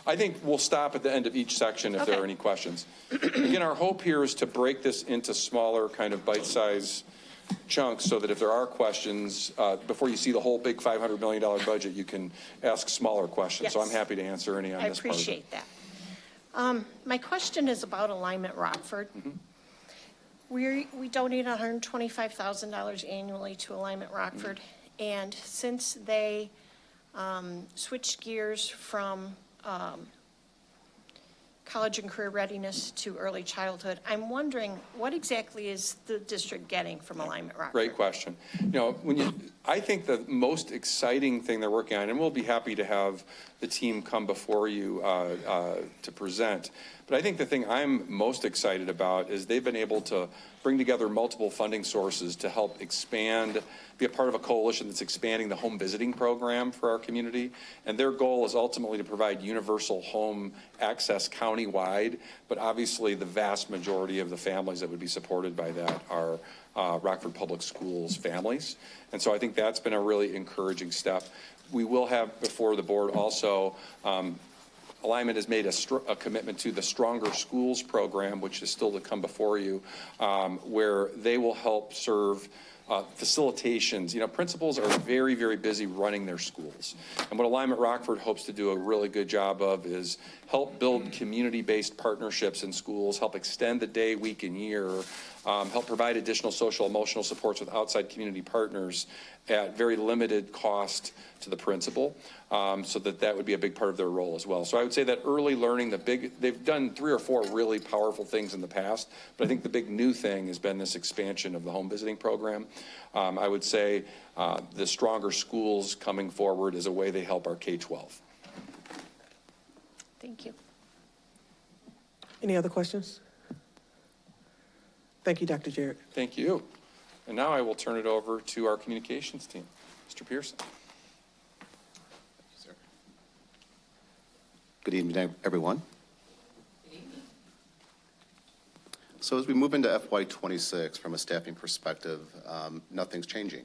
I think we'll stop at the end of each section if there are any questions. Again, our hope here is to break this into smaller kind of bite-sized chunks so that if there are questions, before you see the whole big $500 million budget, you can ask smaller questions. Yes. So I'm happy to answer any on this part. I appreciate that. My question is about Alignment Rockford. Mm-hmm. We donate $125,000 annually to Alignment Rockford, and since they switched gears from college and career readiness to early childhood, I'm wondering what exactly is the district getting from Alignment Rockford? Great question. You know, I think the most exciting thing they're working on, and we'll be happy to have the team come before you to present, but I think the thing I'm most excited about is they've been able to bring together multiple funding sources to help expand, be a part of a coalition that's expanding the home visiting program for our community. And their goal is ultimately to provide universal home access countywide, but obviously the vast majority of the families that would be supported by that are Rockford Public Schools families. And so I think that's been a really encouraging step. We will have before the board also, Alignment has made a commitment to the Stronger Schools program, which is still to come before you, where they will help serve facilitations. You know, principals are very, very busy running their schools. And what Alignment Rockford hopes to do a really good job of is help build community-based partnerships in schools, help extend the day, week, and year, help provide additional social emotional supports with outside community partners at very limited cost to the principal, so that would be a big part of their role as well. So I would say that early learning, they've done 3 or 4 really powerful things in the past, but I think the big new thing has been this expansion of the home visiting program. I would say the Stronger Schools coming forward is a way they help our K-12. Thank you. Any other questions? Thank you, Dr. Jarrett. Thank you. And now I will turn it over to our communications team. Mr. Pearson. Good evening, everyone. So as we move into FY26 from a staffing perspective, nothing's changing.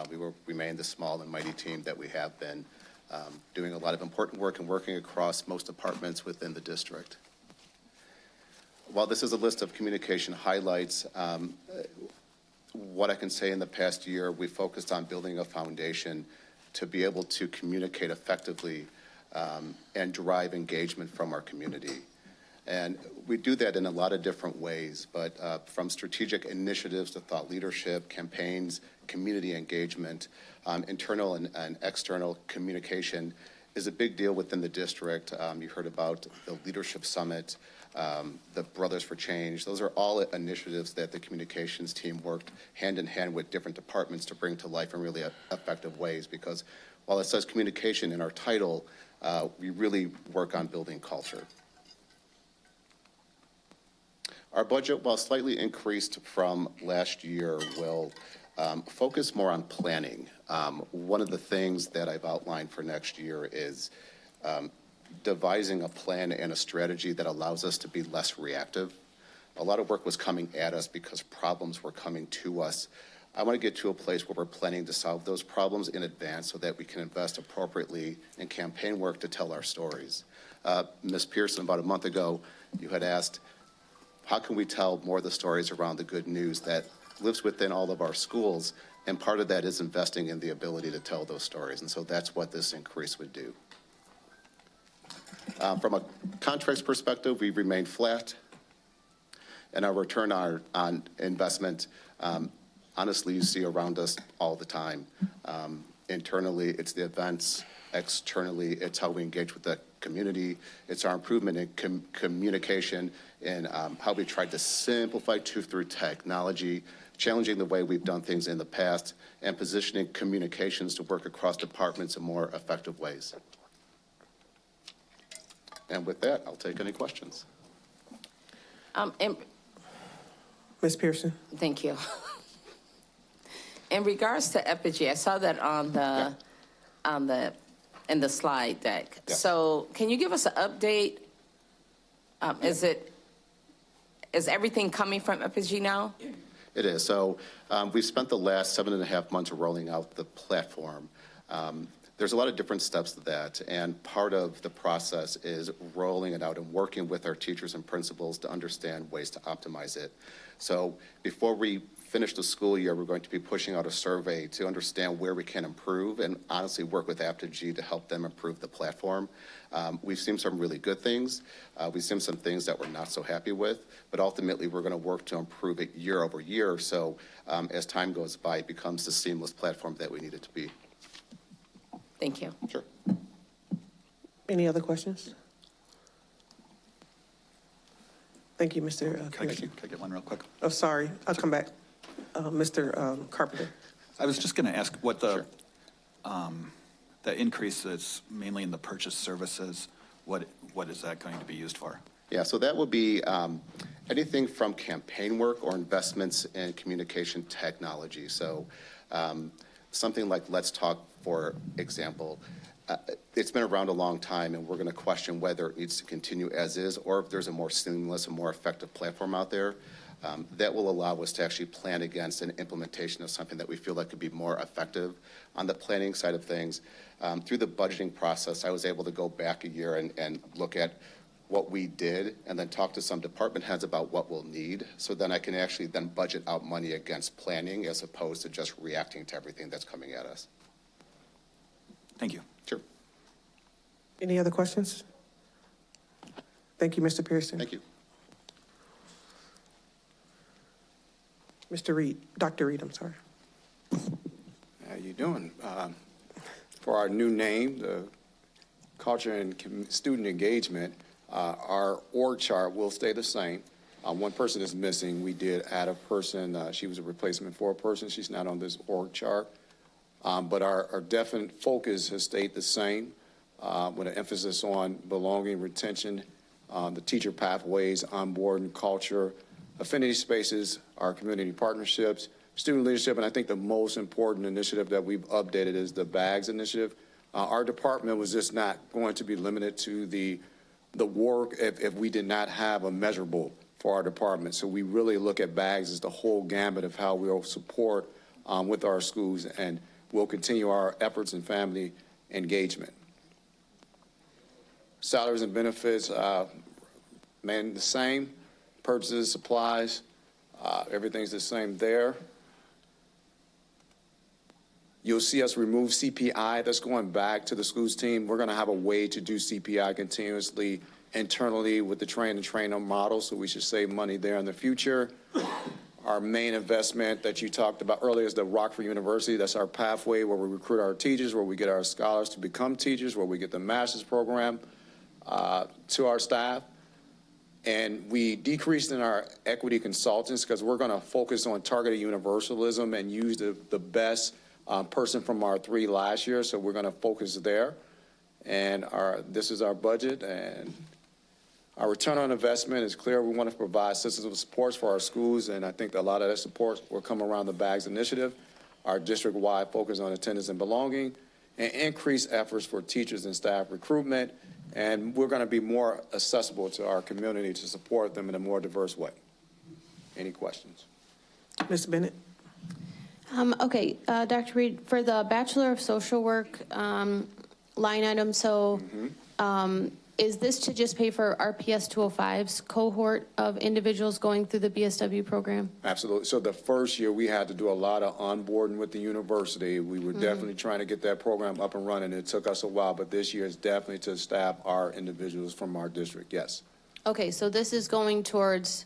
We will remain the small and mighty team that we have been, doing a lot of important work and working across most departments within the district. While this is a list of communication highlights, what I can say in the past year, we focused on building a foundation to be able to communicate effectively and drive engagement from our community. And we do that in a lot of different ways, but from strategic initiatives to thought leadership, campaigns, community engagement, internal and external communication, is a big deal within the district. You heard about the Leadership Summit, the Brothers for Change. Those are all initiatives that the communications team worked hand in hand with different departments to bring to life in really effective ways, because while it says communication in our title, we really work on building culture. Our budget, while slightly increased from last year, will focus more on planning. One of the things that I've outlined for next year is devising a plan and a strategy that allows us to be less reactive. A lot of work was coming at us because problems were coming to us. I want to get to a place where we're planning to solve those problems in advance so that we can invest appropriately in campaign work to tell our stories. Ms. Pearson, about a month ago, you had asked, how can we tell more of the stories around the good news that lives within all of our schools? And part of that is investing in the ability to tell those stories. And so that's what this increase would do. From a contracts perspective, we've remained flat. And our return on investment, honestly, you see around us all the time. Internally, it's the events. Externally, it's how we engage with the community. It's our improvement in communication and how we tried to simplify through technology, challenging the way we've done things in the past, and positioning communications to work across departments in more effective ways. And with that, I'll take any questions. Ms. Pearson. Thank you. In regards to Epigee, I saw that in the slide deck. Yeah. So can you give us an update? Is everything coming from Epigee now? It is. So we've spent the last 7.5 months rolling out the platform. There's a lot of different steps to that, and part of the process is rolling it out and working with our teachers and principals to understand ways to optimize it. So before we finish the school year, we're going to be pushing out a survey to understand where we can improve and honestly work with Aptigee to help them improve the platform. We've seen some really good things. We've seen some things that we're not so happy with, but ultimately we're going to work to improve it year over year. So as time goes by, it becomes the seamless platform that we need it to be. Thank you. Sure. Any other questions? Thank you, Mr. Can I Pearson. get one real quick? Oh, sorry. I'll come back. Mr. Carpenter. I was just going to ask what the increase is mainly in the purchase services. What is that going to be used for? Yeah, so that would be anything from campaign work or investments in communication technology. So something like Let's Talk, for example, it's been around a long time, and we're going to question whether it needs to continue as is or if there's a more seamless and more effective platform out there that will allow us to actually plan against an implementation of something that we feel like could be more effective. On the planning side of things, through the budgeting process, I was able to go back a year and look at what we did and then talk to some department heads about what we'll need, so then I can actually then budget out money against planning as opposed to just reacting to everything that's coming at us. Thank you. Sure. Any other questions? Thank you, Mr. Pearson. Thank you. Mr. Reed, Dr. Reed, I'm sorry. How you doing? For our new name, the Culture and Student Engagement, our org chart will stay the same. One person is missing. We did add a person. She was a replacement for a person. She's not on this org chart. But our definite focus has stayed the same, with an emphasis on belonging, retention, the teacher pathways, onboarding, culture, affinity spaces, our community partnerships, student leadership, and I think the most important initiative that we've updated is the BAGS initiative. Our department was just not going to be limited to the work if we did not have a measurable for our department. So we really look at BAGS as the whole gambit of how we'll support with our schools, and we'll continue our efforts in family engagement. Salaries and benefits remain the same. Purchases, supplies, everything's the same there. You'll see us remove CPI. That's going back to the schools team. We're going to have a way to do CPI continuously internally with the train and trainer model, so we should save money there in the future. Our main investment that you talked about earlier is the Rockford University. That's our pathway where we recruit our teachers, where we get our scholars to become teachers, where we get the master's program to our staff. And we decreased in our equity consultants because we're going to focus on targeted universalism and use the best person from our 3 last year. So we're going to focus there. And this is our budget. And our return on investment is clear. We want to provide systems of supports for our schools. And I think that a lot of that support will come around the BAGS initiative, our district-wide focus on attendance and belonging, and increased efforts for teachers and staff recruitment. And we're going to be more accessible to our community to support them in a more diverse way. Any questions? Ms. Bennett? Okay, Dr. Reed, for the Bachelor of Social Work line item, so is this to just pay for RPS 205's cohort of individuals going through the BSW program? Absolutely. So the first year we had to do a lot of onboarding with the university. We were definitely trying to get that program up and running. It took us a while, but this year is definitely to staff our individuals from our district, yes. Okay, so this is going towards,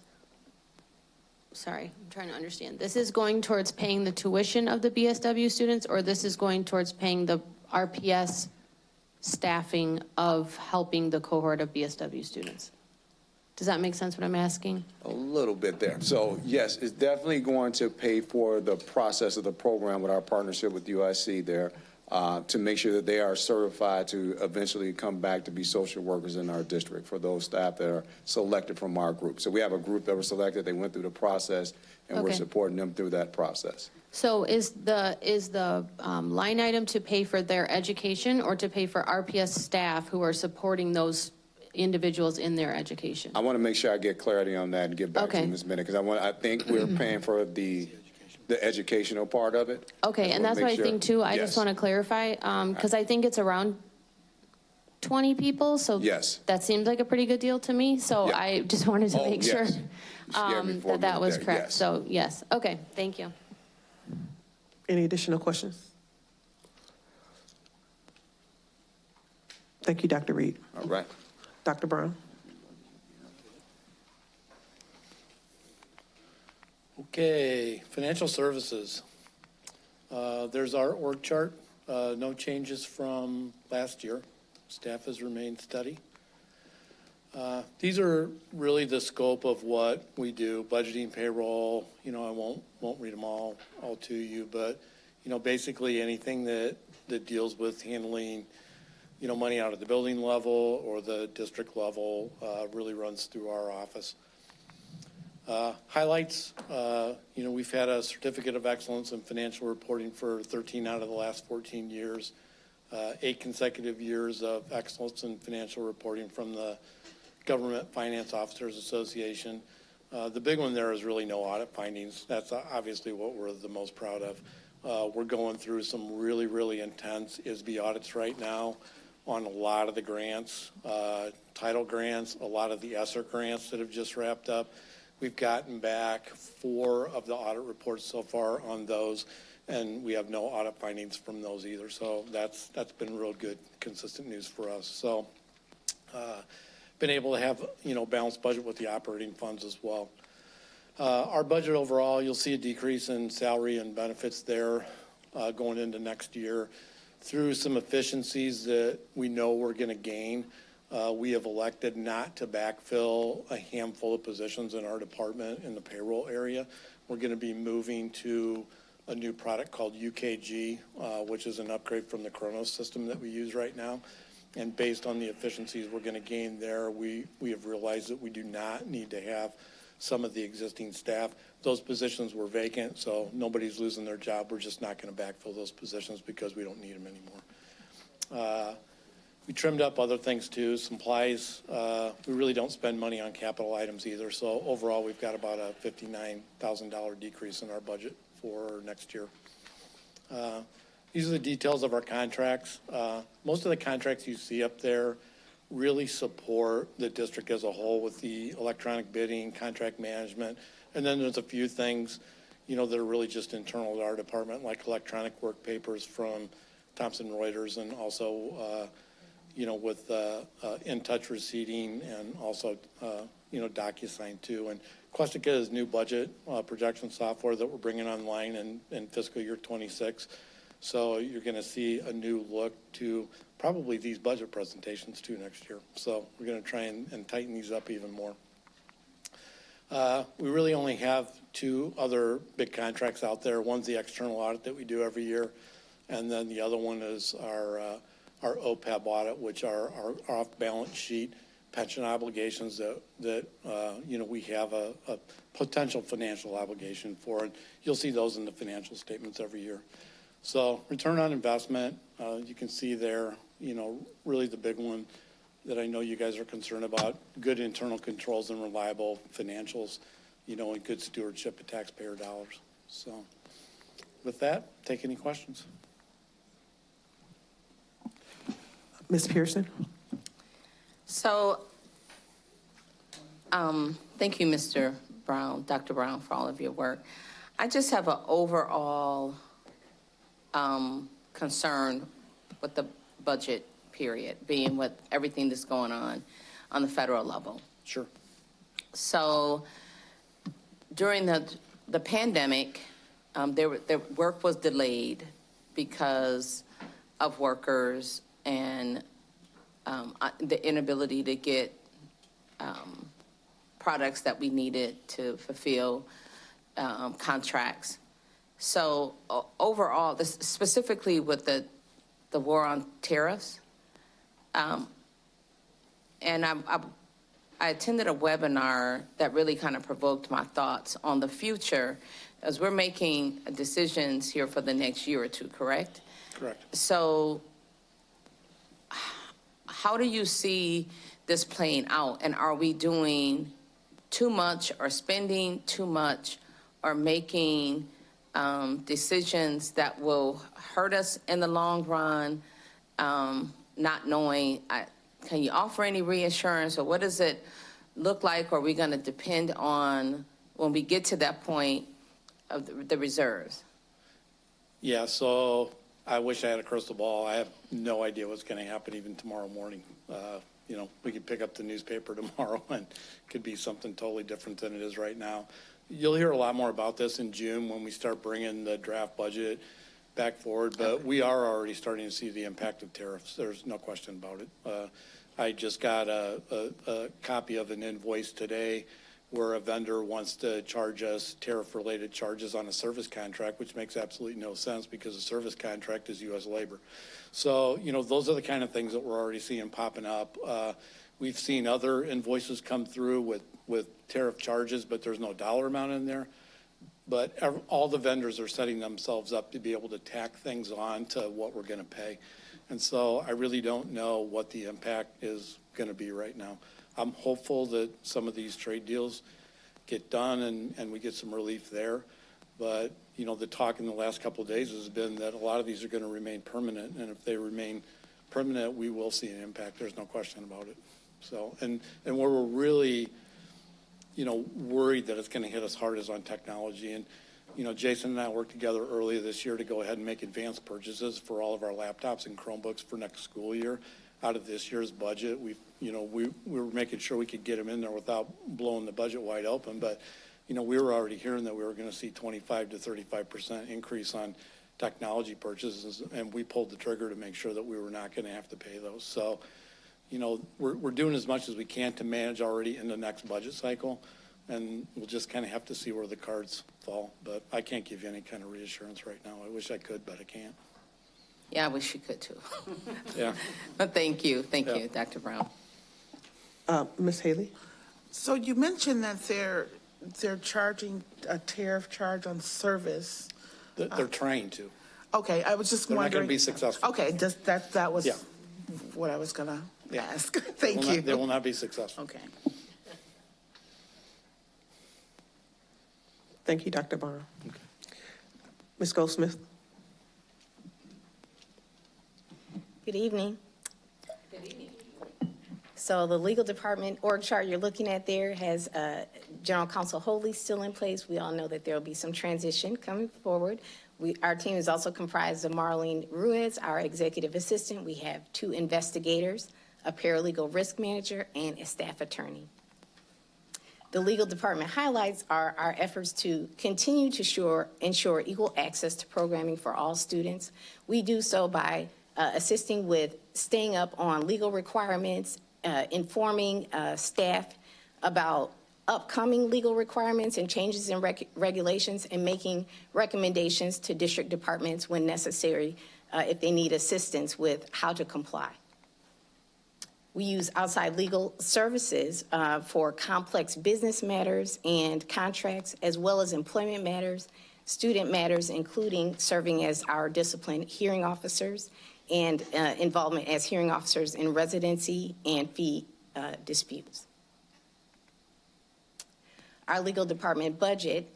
sorry, I'm trying to understand. This is going towards paying the tuition of the BSW students, or this is going towards paying the RPS staffing of helping the cohort of BSW students? Does that make sense what I'm asking? A little bit there. So yes, it's definitely going to pay for the process of the program with our partnership with UIC there to make sure that they are certified to eventually come back to be social workers in our district for those staff that are selected from our group. So we have a group that were selected, they went through the process, and we're supporting them through that process. So is the line item to pay for their education or to pay for RPS staff who are supporting those individuals in their education? I want to make sure I get clarity on that and get back to you, Ms. Bennett, because I think we're paying for the educational part of it. Okay, and that's what I think too. I just want to clarify, because I think it's around 20 people, so that seems like a pretty good deal to me. So I just wanted to make sure that was correct. So yes, okay, thank you. Any additional questions? Thank you, Dr. Reed. All right. Dr. Brown? Okay, financial services. There's our org chart. No changes from last year. Staff has remained steady. These are really the scope of what we do, budgeting, payroll. You know, I won't read them all to you, but, you know, basically anything that deals with handling, you know, money out at the building level or the district level really runs through our office. Highlights, you know, we've had a certificate of excellence in financial reporting for 13 out of the last 14 years, 8 consecutive years of excellence in financial reporting from the Government Finance Officers Association. The big one there is really no audit findings. That's obviously what we're the most proud of. We're going through some really, really intense ISB audits right now on a lot of the grants, title grants, a lot of the ESSER grants that have just wrapped up. We've gotten back 4 of the audit reports so far on those, and we have no audit findings from those either. So that's been real good, consistent news for us. So been able to have, you know, balanced budget with the operating funds as well. Our budget overall, you'll see a decrease in salary and benefits there going into next year through some efficiencies that we know we're going to gain. We have elected not to backfill a handful of positions in our department in the payroll area. We're going to be moving to a new product called UKG, which is an upgrade from the Kronos system that we use right now. And based on the efficiencies we're going to gain there, we have realized that we do not need to have some of the existing staff. Those positions were vacant, so nobody's losing their job. We're just not going to backfill those positions because we don't need them anymore. We trimmed up other things too, supplies. We really don't spend money on capital items either. So overall, we've got about a $59,000 decrease in our budget for next year. These are the details of our contracts. Most of the contracts you see up there really support the district as a whole with the electronic bidding, contract management. And then there's a few things, you know, that are really just internal to our department, like electronic work papers from Thomson Reuters, and also, you know, with In Touch receipting, and also, you DocuSign too. And Questica is new budget projection software that we're bringing online in fiscal year 26. So you're going to see a new look to probably these budget presentations too next year. So we're going to try and tighten these up even more. We really only have two other big contracts out there. One's the external audit that we do every year, and then the other one is our OPEB audit, which are our off-balance sheet pension obligations that we have a potential financial obligation for, and you'll see those in the financial statements every year. So return on investment, you can see there, really the big one that I know you guys are concerned about, good internal controls and reliable financials, and good stewardship of taxpayer dollars. So with that, take any questions. Ms. Pearson? So, thank you, Mr. Brown, Dr. Brown, for all of your work. I just have an overall concern with the budget period, being with everything that's going on the federal level. Sure. So, during the pandemic, the work was delayed because of workers and the inability to get products that we needed to fulfill contracts. So overall, specifically with the war on tariffs, and I attended a webinar that really kind of provoked my thoughts on the future, as we're making decisions here for the next year or two, correct? Correct. So how do you see this playing out? And are we doing too much or spending too much or making decisions that will hurt us in the long run, not knowing, can you offer any reassurance, or what does it look like? Or are we going to depend on, when we get to that point, of the reserves? Yeah, so I wish I had a crystal ball. I have no idea what's going to happen even tomorrow morning. We could pick up the newspaper tomorrow and it could be something totally different than it is right now. You'll hear a lot more about this in June when we start bringing the draft budget back forward, but we are already starting to see the impact of tariffs. There's no question about it. I just got a copy of an invoice today where a vendor wants to charge us tariff-related charges on a service contract, which makes absolutely no sense because a service contract is U.S. labor. So, those are the kind of things that we're already seeing popping up. We've seen other invoices come through with tariff charges, but there's no dollar amount in there. But all the vendors are setting themselves up to be able to tack things on to what we're going to pay. And so I really don't know what the impact is going to be right now. I'm hopeful that some of these trade deals get done and we get some relief there. But, the talk in the last couple of days has been that a lot of these are going to remain permanent. And if they remain permanent, we will see an impact. There's no question about it. So, and where we're really, worried that it's going to hit us hard is on technology. And, Jason and I worked together earlier this year to go ahead and make advanced purchases for all of our laptops and Chromebooks for next school year. Out of this year's budget, we were making sure we could get them in there without blowing the budget wide open. But, we were already hearing that we were going to see 25 to 35% increase on technology purchases, and we pulled the trigger to make sure that we were not going to have to pay those. So, we're doing as much as we can to manage already in the next budget cycle, and we'll just kind of have to see where the cards fall. But I can't give you any kind of reassurance right now. I wish I could, but I can't. Yeah, I wish you could too. Yeah. But thank you, Dr. Brown. Ms. Haley? So you mentioned that they're charging a tariff charge on service. They're trying to. Okay, I was just They're wondering. not going to be successful. Okay, just that was Yeah. what I was gonna Yeah. ask. Thank you. They will not be successful. Okay. Thank you, Dr. Brown. Ms. Goldsmith? Good evening. So the legal department org chart you're looking at there has General Counsel Holy still in place. We all know that there will be some transition coming forward. Our team is also comprised of Marlene Ruiz, our executive assistant. We have 2 investigators, a paralegal risk manager, and a staff attorney. The legal department highlights are our efforts to continue to ensure equal access to programming for all students. We do so by assisting with staying up on legal requirements, informing staff about upcoming legal requirements and changes in regulations, and making recommendations to district departments when necessary if they need assistance with how to comply. We use outside legal services for complex business matters and contracts, as well as employment matters, student matters, including serving as our discipline hearing officers and involvement as hearing officers in residency and fee disputes. Our legal department budget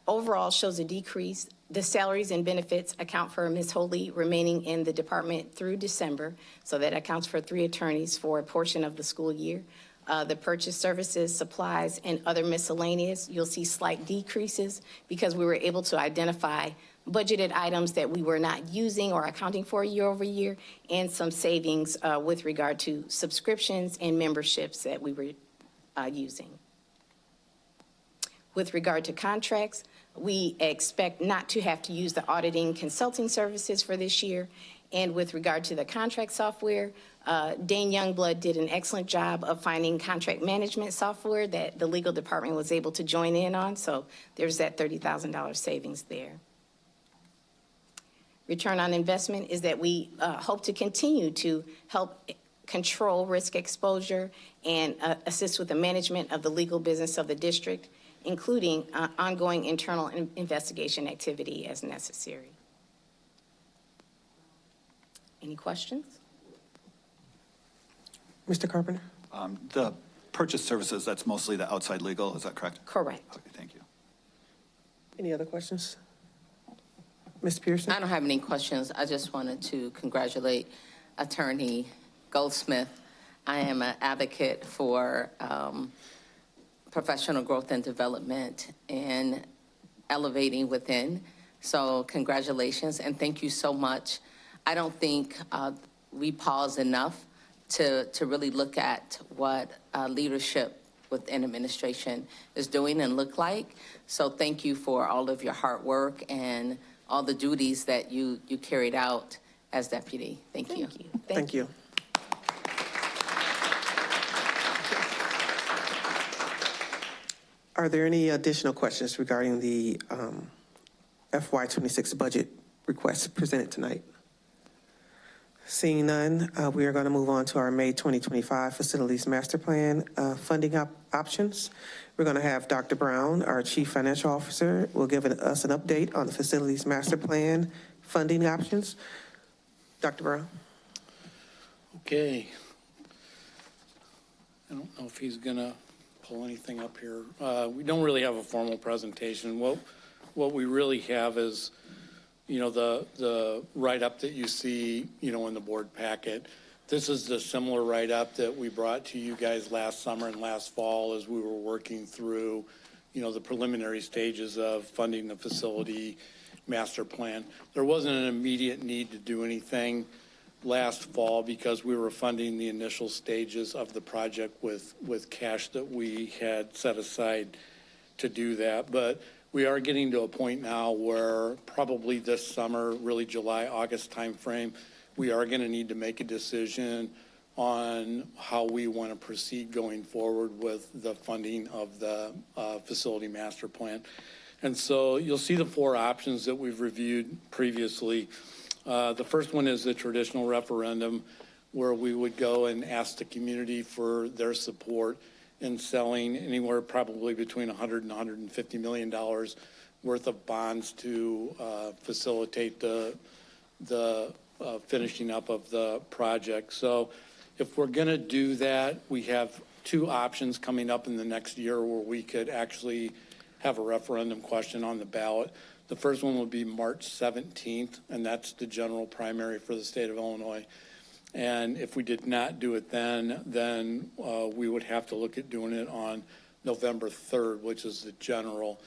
overall shows a decrease. The salaries and benefits account for Ms. Holy remaining in the department through December, so that accounts for 3 attorneys for a portion of the school year. The purchase services, supplies, and other miscellaneous, you'll see slight decreases because we were able to identify budgeted items that we were not using or accounting for year over year, and some savings with regard to subscriptions and memberships that we were using. With regard to contracts, we expect not to have to use the auditing consulting services for this year. And with regard to the contract software, Dane Youngblood did an excellent job of finding contract management software that the legal department was able to join in on. So there's that $30,000 savings there. Return on investment is that we hope to continue to help control risk exposure and assist with the management of the legal business of the district, including ongoing internal investigation activity as necessary. Any questions? Mr. Carpenter? The purchase services, that's mostly the outside legal, is that correct? Correct. Okay, thank you. Any other questions? Ms. Pearson? I don't have any questions. I just wanted to congratulate Attorney Goldsmith. I am an advocate for professional growth and development and elevating within. So congratulations and thank you so much. I don't think we pause enough to really look at what leadership within administration is doing and look like. So thank you for all of your hard work and all the duties that you carried out as deputy. Thank you. Thank you. Are there any additional questions regarding the FY26 budget requests presented tonight? Seeing none, we are going to move on to our May 2025 Facilities Master Plan funding options. We're going to have Dr. Brown, our Chief Financial Officer, will give us an update on the Facilities Master Plan funding options. Dr. Brown. Okay. I don't know if he's going to pull anything up here. We don't really have a formal presentation. What we really have is, you know, the write-up that you see, you know, in the board packet. This is the similar write-up that we brought to you guys last summer and last fall as we were working through, you know, the preliminary stages of funding the facility master plan. There wasn't an immediate need to do anything last fall because we were funding the initial stages of the project with cash that we had set aside to do that. But we are getting to a point now where probably this summer, really July, August timeframe, we are going to need to make a decision on how we want to proceed going forward with the funding of the facility master plan. And so you'll see the 4 options that we've reviewed previously. The first one is the traditional referendum, where we would go and ask the community for their support in selling anywhere probably between $100 and $150 million worth of bonds to facilitate the finishing up of the project. So if we're going to do that, we have 2 options coming up in the next year where we could actually have a referendum question on the ballot. The first one will be March 17th, and that's the general primary for the state of Illinois. And if we did not do it then we would have to look at doing it on November 3rd, which is the general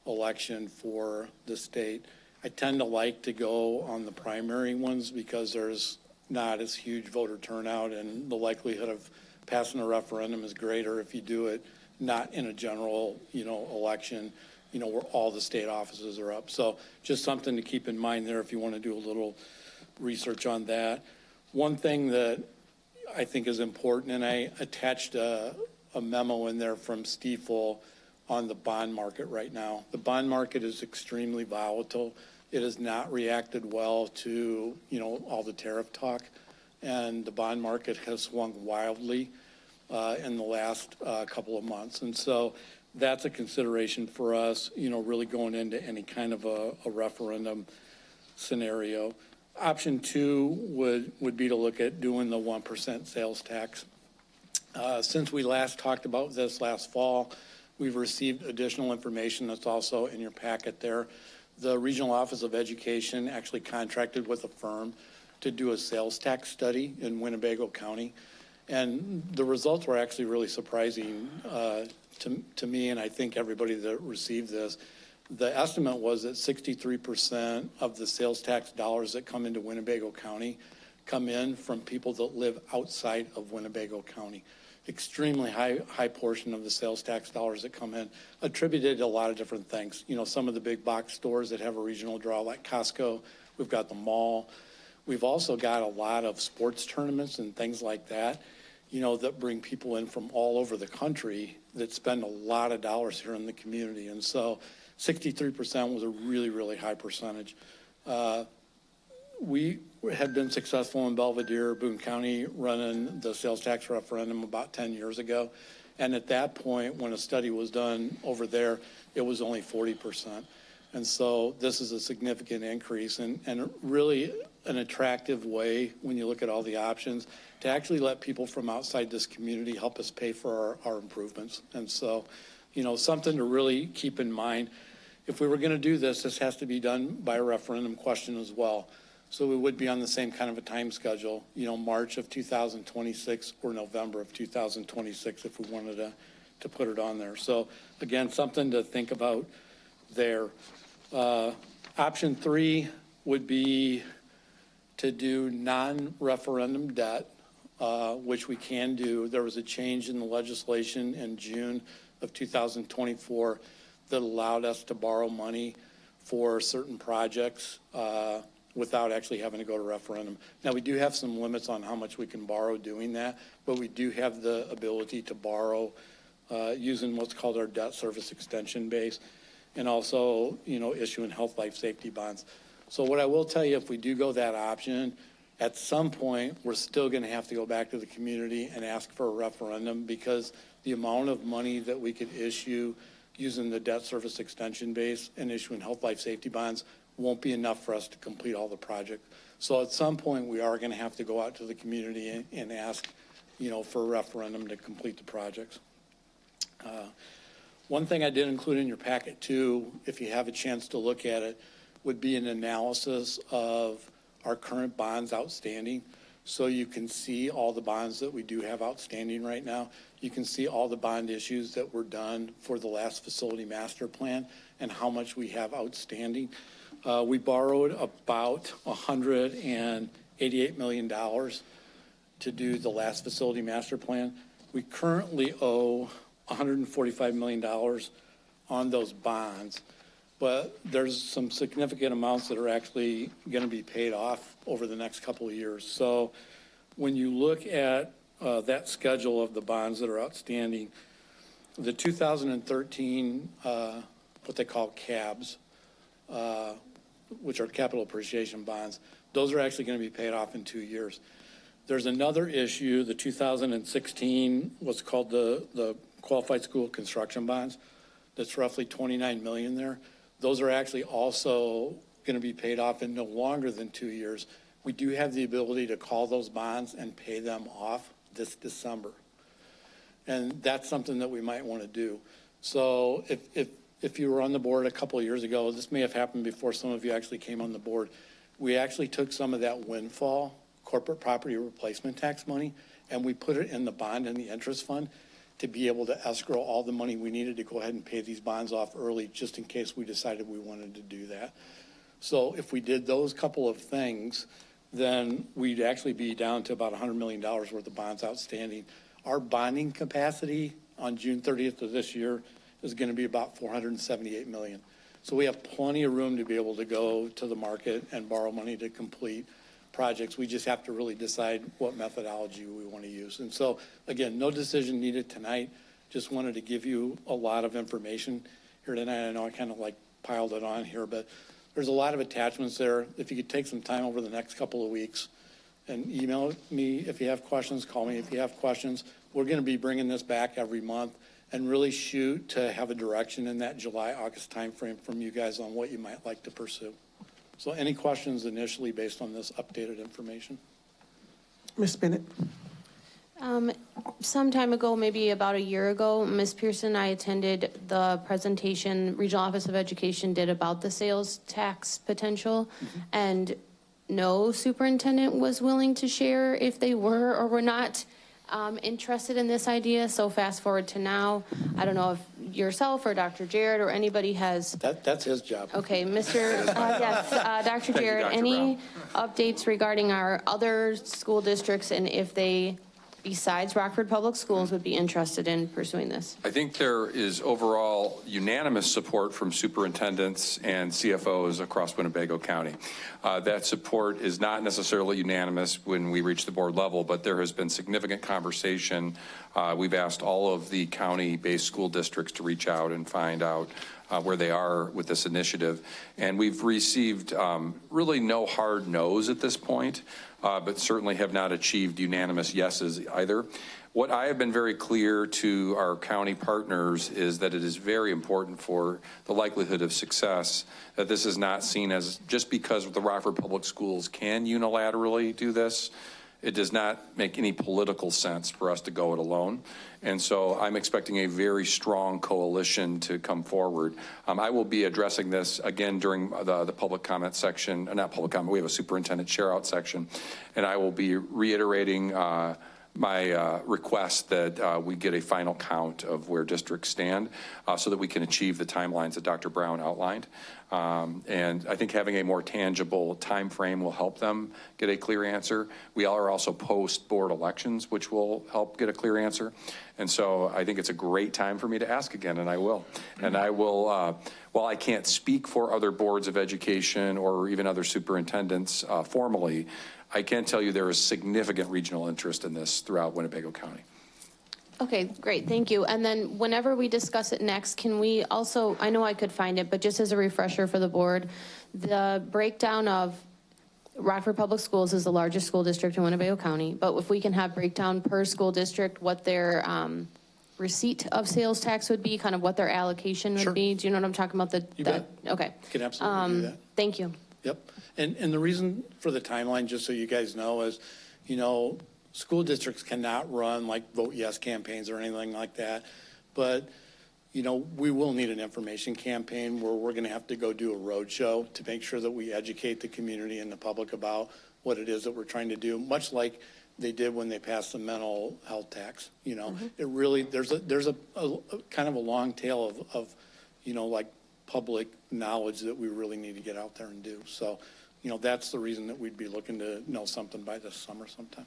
election for the state. I tend to like to go on the primary ones because there's not as huge voter turnout and the likelihood of passing a referendum is greater if you do it not in a general, election, where all the state offices are up. So just something to keep in mind there if you want to do a little research on that. One thing that I think is important, and I attached a memo in there from Stiefel on the bond market right now. The bond market is extremely volatile. It has not reacted well to, all the tariff talk, and the bond market has swung wildly in the last couple of months. And so that's a consideration for us, really going into any kind of a referendum scenario. Option 2 would be to look at doing the 1% sales tax. Since we last talked about this last fall, we've received additional information that's also in your packet there. The Regional Office of Education actually contracted with a firm to do a sales tax study in Winnebago County. And the results were actually really surprising to me, and I think everybody that received this. The estimate was that 63% of the sales tax dollars that come into Winnebago County come in from people that live outside of Winnebago County. Extremely high portion of the sales tax dollars that come in, attributed to a lot of different things. Some of the big box stores that have a regional draw like Costco, we've got the mall. We've also got a lot of sports tournaments and things like that, that bring people in from all over the country that spend a lot of dollars here in the community. And so 63% was a really, really high percentage. We had been successful in Belvidere, Boone County, running the sales tax referendum about 10 years ago. And at that point, when a study was done over there, it was only 40%. And so this is a significant increase and really an attractive way, when you look at all the options, to actually let people from outside this community help us pay for our improvements. And so, something to really keep in mind. If we were going to do this, this has to be done by a referendum question as well. So we would be on the same kind of a time schedule, March of 2026 or November of 2026 if we wanted to put it on there. So again, something to think about there. Option 3 would be to do non-referendum debt, which we can do. There was a change in the legislation in June of 2024 that allowed us to borrow money for certain projects without actually having to go to referendum. Now, we do have some limits on how much we can borrow doing that, but we do have the ability to borrow using what's called our debt service extension base, and also, issuing health, life, safety bonds. So what I will tell you, if we do go that option, at some point, we're still going to have to go back to the community and ask for a referendum, because the amount of money that we could issue using the debt service extension base and issuing health, life, safety bonds won't be enough for us to complete all the project. So at some point, we are going to have to go out to the community and ask, for a referendum to complete the projects. One thing I did include in your packet too, if you have a chance to look at it, would be an analysis of our current bonds outstanding. So you can see all the bonds that we do have outstanding right now. You can see all the bond issues that were done for the last facility master plan and how much we have outstanding. We borrowed about $188 million to do the last facility master plan. We currently owe $145 million on those bonds, but there's some significant amounts that are actually going to be paid off over the next couple of years. So when you look at that schedule of the bonds that are outstanding, the 2013, what they call CABs, which are capital appreciation bonds, those are actually going to be paid off in 2 years. There's another issue, the 2016, what's called the qualified school construction bonds. That's roughly $29 million there. Those are actually also going to be paid off in no longer than 2 years. We do have the ability to call those bonds and pay them off this December. And that's something that we might want to do. So if you were on the board a couple of years ago, this may have happened before some of you actually came on the board, we actually took some of that windfall corporate property replacement tax money and we put it in the bond and the interest fund to be able to escrow all the money we needed to go ahead and pay these bonds off early, just in case we decided we wanted to do that. So if we did those couple of things, then we'd actually be down to about $100 million worth of bonds outstanding. Our bonding capacity on June 30th of this year is going to be about $478 million. So we have plenty of room to be able to go to the market and borrow money to complete projects. We just have to really decide what methodology we want to use. And so, again, no decision needed tonight. Just wanted to give you a lot of information here tonight. I know I kind of like piled it on here, but there's a lot of attachments there. If you could take some time over the next couple of weeks and email me if you have questions, call me if you have questions. We're going to be bringing this back every month and really shoot to have a direction in that July, August timeframe from you guys on what you might like to pursue. So any questions initially based on this updated information? Ms. Bennett? Some time ago, maybe about a year ago, Ms. Pearson and I attended the presentation Regional Office of Education did about the sales tax potential, and no superintendent was willing to share if they were or were not interested in this idea. So fast forward to now, I don't know if yourself or Dr. Jared or anybody has. That's his job. Okay, Mr. Yes, Dr. Jared, Dr. any updates regarding our other school districts and if they, besides Rockford Public Schools, would be interested in pursuing this? I think there is overall unanimous support from superintendents and CFOs across Winnebago County. That support is not necessarily unanimous when we reach the board level, but there has been significant conversation. We've asked all of the county-based school districts to reach out and find out where they are with this initiative. And we've received really no hard no's at this point, but certainly have not achieved unanimous yeses either. What I have been very clear to our county partners is that it is very important for the likelihood of success that this is not seen as just because the Rockford Public Schools can unilaterally do this. It does not make any political sense for us to go it alone. And so I'm expecting a very strong coalition to come forward. I will be addressing this again during the public comment section, not public comment, we have a superintendent share out section. And I will be reiterating my request that we get a final count of where districts stand so that we can achieve the timelines that Dr. Brown outlined. And I think having a more tangible time frame will help them get a clear answer. We are also post-board elections, which will help get a clear answer. And so I think it's a great time for me to ask again, and I will. And I will, while I can't speak for other boards of education or even other superintendents formally, I can tell you there is significant regional interest in this throughout Winnebago County. Okay, great, thank you. And then whenever we discuss it next, can we also, I know I could find it, but just as a refresher for the board, the breakdown of Rockford Public Schools is the largest school district in Winnebago County, but if we can have breakdown per school district, what their receipt of sales tax would be, kind of what their allocation would be. Do you know what I'm talking about? You bet. Okay. You can absolutely do that. Thank you. Yep. And the reason for the timeline, just so you guys know, is, you know, school districts cannot run like vote yes campaigns or anything like that. But, you know, we will need an information campaign where we're going to have to go do a road show to make sure that we educate the community and the public about what it is that we're trying to do, much like they did when they passed the mental health tax. You know, it really, there's a kind of a long tail of, you know, like public knowledge that we really need to get out there and do. So, you know, that's the reason that we'd be looking to know something by this summer sometime.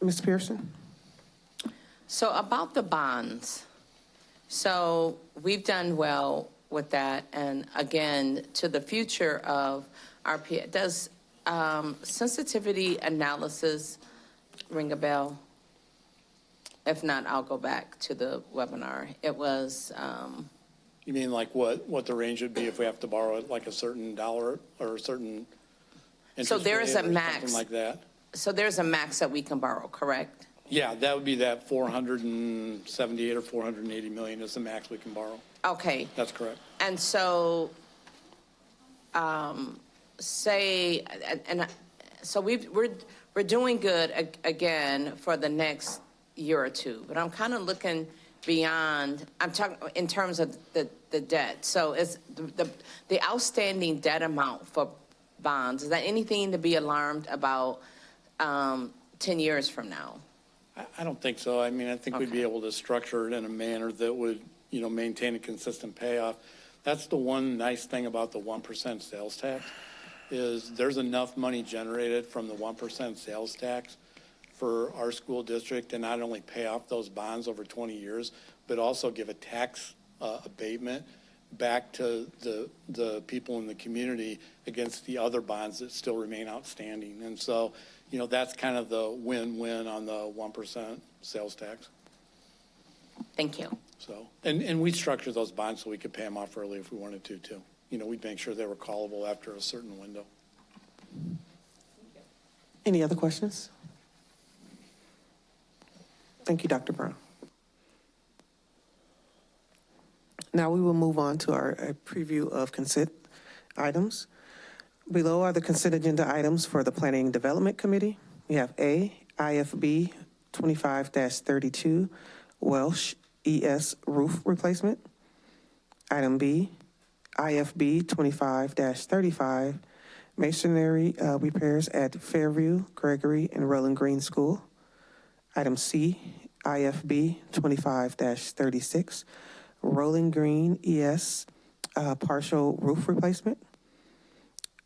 Ms. Pearson? So about the bonds, so we've done well with that. And again, to the future of RPA, does sensitivity analysis ring a bell? If not, I'll go back to the webinar. It was. You mean like what the range would be if we have to borrow like a certain dollar or a certain interest So there is a rate or max. something like that? So there's a max that we can borrow, correct? Yeah, that would be that 478 or 480 million is the max we can borrow. Okay. That's correct. And so, say, and so we're doing good again for the next year or two, but I'm kind of looking beyond. I'm talking in terms of the debt. So is the outstanding debt amount for bonds, is that anything to be alarmed about 10 years from now? I don't think so. I mean, I think we'd be able to structure it in a manner that would, you know, maintain a consistent payoff. That's the one nice thing about the 1% sales tax is there's enough money generated from the 1% sales tax for our school district to not only pay off those bonds over 20 years, but also give a tax abatement back to the people in the community against the other bonds that still remain outstanding. And so, you know, that's kind of the win-win on the 1% sales tax. Thank you. So, and we structured those bonds so we could pay them off early if we wanted to, too. You know, we'd make sure they were callable after a certain window. Any other questions? Thank you, Dr. Brown. Now we will move on to our preview of consent items. Below are the consent agenda items for the Planning and Development Committee. We have A, IFB 25-32, Welsh ES roof replacement. Item B, IFB 25-35, masonry repairs at Fairview, Gregory, and Rolling Green School. Item C, IFB 25-36, Rolling Green ES partial roof replacement.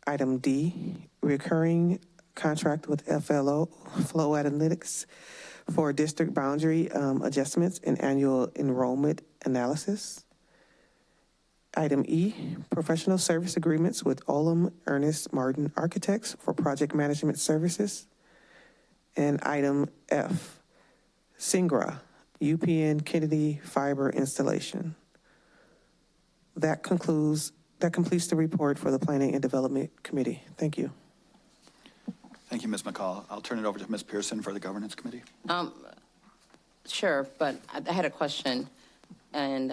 Item D, recurring contract with FLO, Flow Analytics, for district boundary adjustments and annual enrollment analysis. Item E, professional service agreements with Olam Ernest Martin Architects for project management services. And item F, Singra, UPN Kennedy fiber installation. That completes the report for the Planning and Development Committee. Thank you. Thank you, Ms. McCall. I'll turn it over to Ms. Pearson for the Governance Committee. Sure, but I had a question, and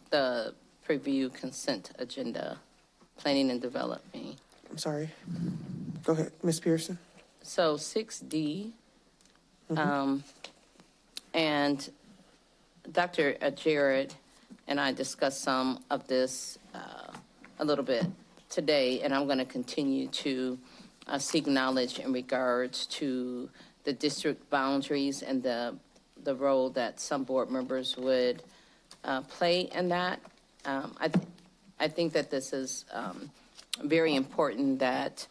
the preview consent agenda, Planning and Development. I'm sorry. Go ahead, Ms. Pearson. So 6D, and Dr. Jared and I discussed some of this a little bit today, and I'm going to continue to seek knowledge in regards to the district boundaries and the role that some board members would play in that. I think that this is very important that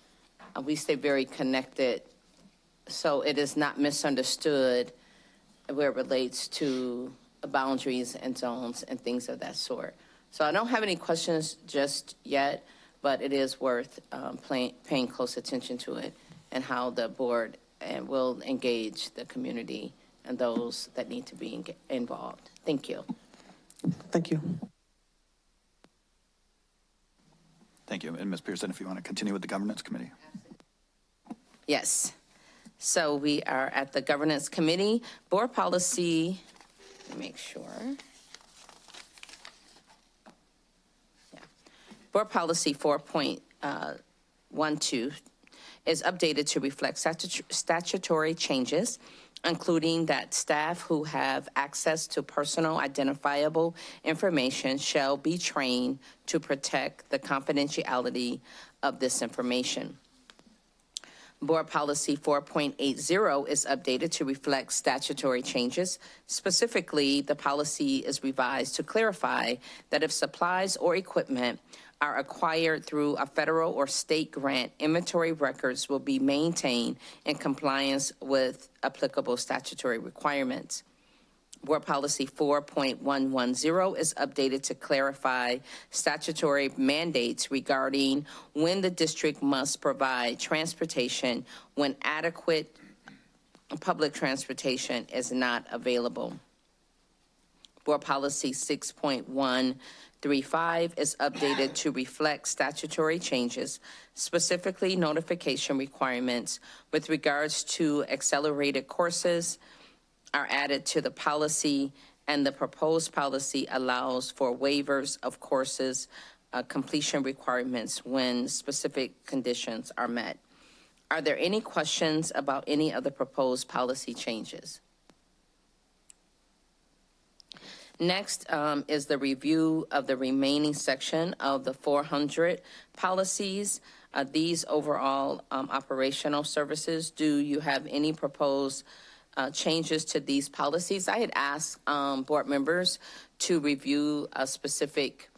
we stay very connected so it is not misunderstood where it relates to boundaries and zones and things of that sort. So I don't have any questions just yet, but it is worth paying close attention to it and how the board will engage the community and those that need to be involved. Thank you. Thank you. Thank you. And Ms. Pearson, if you want to continue with the Governance Committee. Yes. So we are at the Governance Committee. Board policy, let me make sure. Yeah. Board policy 4.12 is updated to reflect statutory changes, including that staff who have access to personal identifiable information shall be trained to protect the confidentiality of this information. Board Policy 4.80 is updated to reflect statutory changes. Specifically, the policy is revised to clarify that if supplies or equipment are acquired through a federal or state grant, inventory records will be maintained in compliance with applicable statutory requirements. Board Policy 4.110 is updated to clarify statutory mandates regarding when the district must provide transportation when adequate public transportation is not available. Board Policy 6.135 is updated to reflect statutory changes, specifically notification requirements with regards to accelerated courses are added to the policy, and the proposed policy allows for waivers of courses completion requirements when specific conditions are met. Are there any questions about any of the proposed policy changes? Next is the review of the remaining section of the 400 policies. These overall operational services, do you have any proposed changes to these policies? I had asked board members to review specific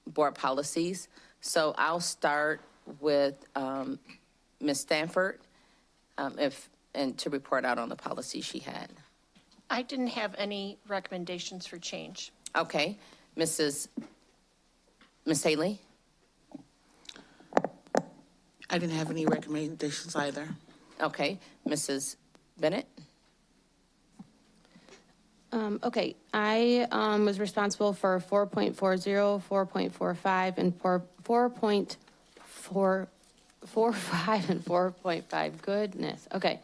board policies. So I'll start with Ms. Stanford, if and to report out on the policy she had. I didn't have any recommendations for change. Okay, Miss Haley? I didn't have any recommendations either. Okay, Mrs. Bennett? Okay, I was responsible for 4.40, 4.45, and 4.45 and 4.5. Goodness. Okay.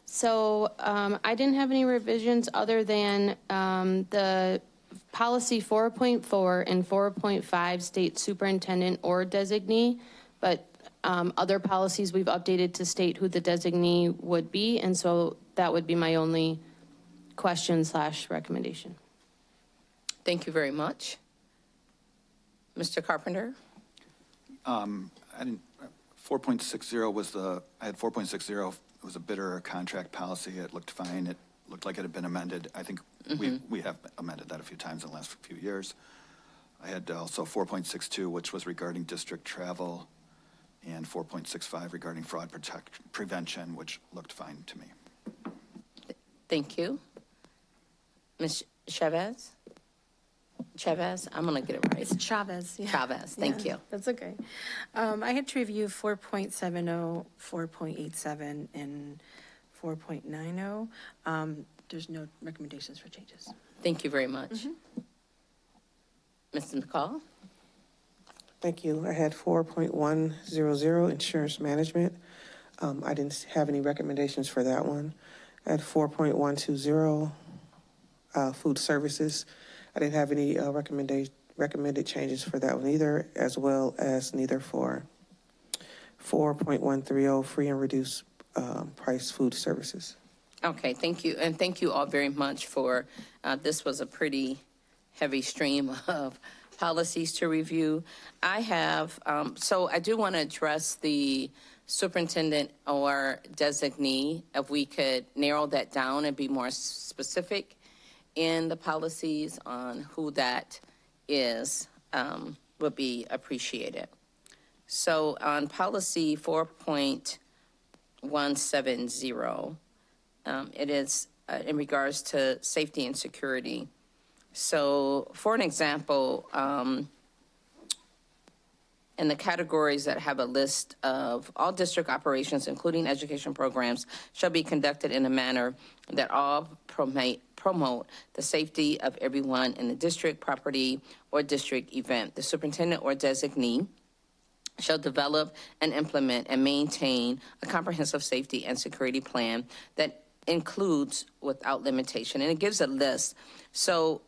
So I didn't have any revisions other than the policy 4.4 and 4.5 state superintendent or designee, but other policies we've updated to state who the designee would be, and so that would be my only question / recommendation. Thank you very much. Mr. Carpenter? I didn't, 4.60 was I had 4.60, it was a bidder contract policy. It looked fine. It looked like it had been amended. I think we have amended that a few times in the last few years. I had also 4.62, which was regarding district travel, and 4.65 regarding fraud prevention, which looked fine to me. Thank you. Ms. Chavez? Chavez, I'm going to get it right. It's Chavez. Yeah. Chavez, thank you. That's okay. I had to review 4.70, 4.87, and 4.90. There's no recommendations for changes. Thank you very much. Mr. McCall? Thank you. I had 4.100, insurance management. I didn't have any recommendations for that one. I had 4.120, food services. I didn't have any recommended changes for that one either, as well as neither for 4.130, free and reduced price food services. Okay, thank you. And thank you all very much for, this was a pretty heavy stream of policies to review. I have, so I do want to address the superintendent or designee. If we could narrow that down and be more specific in the policies on who that is, would be appreciated. So on policy 4.170, it is in regards to safety and security. So for an example, in the categories that have a list of all district operations, including education programs, shall be conducted in a manner that all promote the safety of everyone in the district, property, or district event. The superintendent or designee shall develop and implement and maintain a comprehensive safety and security plan that includes without limitation, and it gives a list. So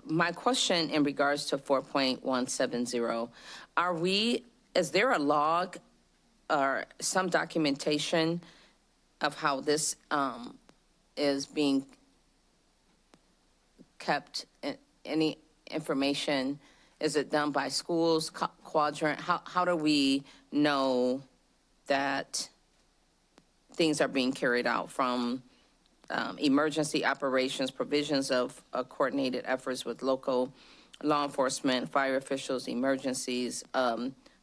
my question in regards to 4.170, is there a log or some documentation of how this is being kept? Any information? Is it done by schools, quadrant? How do we know that things are being carried out from emergency operations, provisions of coordinated efforts with local law enforcement, fire officials, emergencies,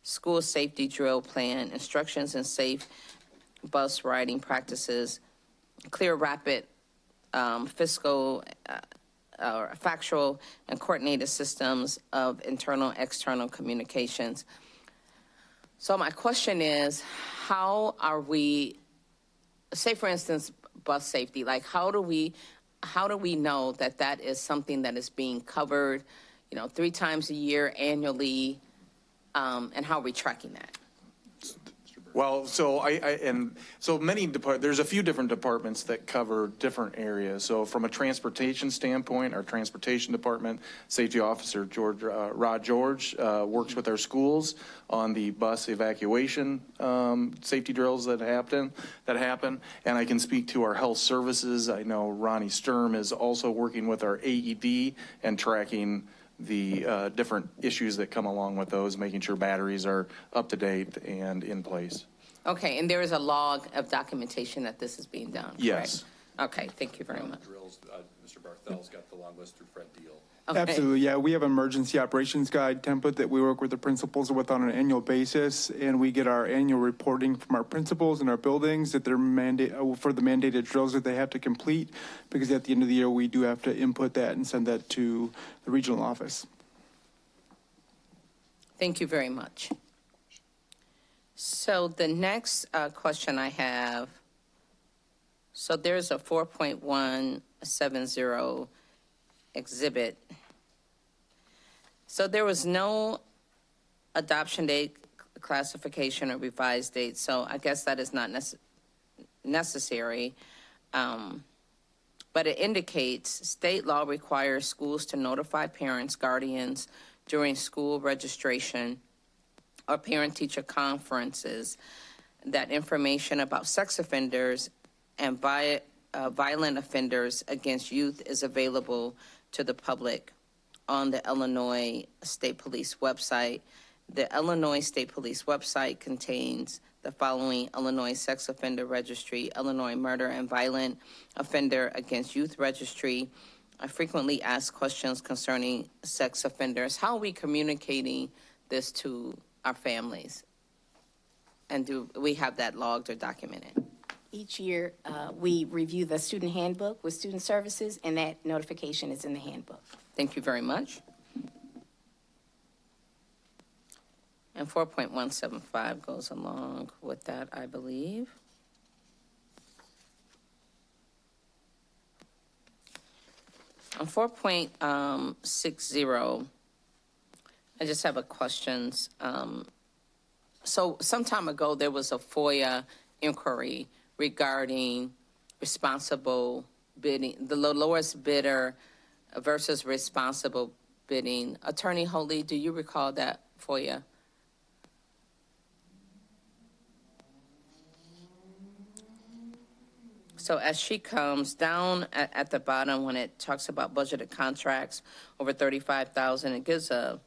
school safety drill plan, instructions in safe bus riding practices, clear, rapid, fiscal, or factual and coordinated systems of internal, external communications. So my question is, how are we, say for instance, bus safety, like how do we know that that is something that is being covered, 3 times a year annually, and how are we tracking that? Well, so there's a few different departments that cover different areas. So from a transportation standpoint, our transportation department, safety officer Rod George works with our schools on the bus evacuation safety drills that happen. And I can speak to our health services. I know Ronnie Sturm is also working with our AED and tracking the different issues that come along with those, making sure batteries are up to date and in place. Okay, and there is a log of documentation that this is being done, correct? Yes. Okay, thank you very much. Drills, Mr. Barthel's got the long list through Fred Deal. Okay. Absolutely, yeah. We have an emergency operations guide template that we work with the principals with on an annual basis, and we get our annual reporting from our principals and our buildings that they're for the mandated drills that they have to complete, because at the end of the year, we do have to input that and send that to the regional office. Thank you very much. So the next question I have, so there's a 4.170 exhibit. So there was no adoption date, classification, or revised date, so I guess that is not necessary. But it indicates state law requires schools to notify parents, guardians during school registration or parent-teacher conferences that information about sex offenders and violent offenders against youth is available to the public on the Illinois State Police website. The Illinois State Police website contains the following: Illinois Sex Offender Registry, Illinois Murder and Violent Offender Against Youth Registry. I frequently ask questions concerning sex offenders. How are we communicating this to our families? And do we have that logged or documented? Each year, we review the student handbook with student services, and that notification is in the handbook. Thank you very much. And 4.175 goes along with that, I believe. On 4.60, I just have a questions. So some time ago, there was a FOIA inquiry regarding responsible bidding, the lowest bidder versus responsible bidding. Attorney Holy, do you recall that FOIA? So as she comes down at the bottom, when it talks about budgeted contracts over $35,000, it gives a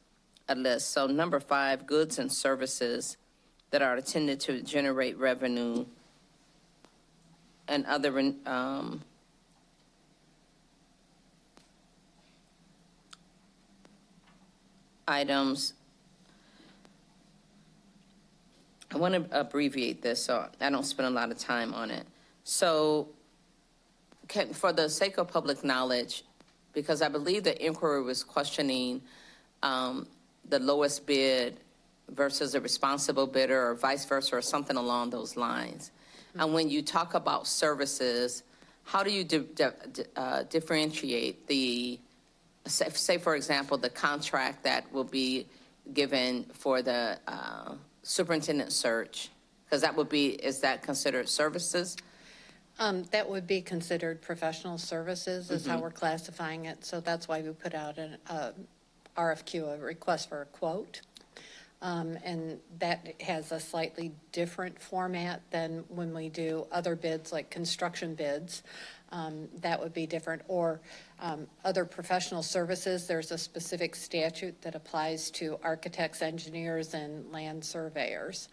list. So number 5, goods and services that are intended to generate revenue and other items. I want to abbreviate this so I don't spend a lot of time on it. So for the sake of public knowledge, because I believe the inquiry was questioning the lowest bid versus a responsible bidder or vice versa or something along those lines. And when you talk about services, how do you differentiate the, say for example, the contract that will be given for the superintendent search? Because that would be, is that considered services? That would be considered professional services is how we're classifying it. So that's why we put out an RFQ, a request for a quote. And that has a slightly different format than when we do other bids like construction bids. That would be different. Or other professional services, there's a specific statute that applies to architects, engineers, and land surveyors.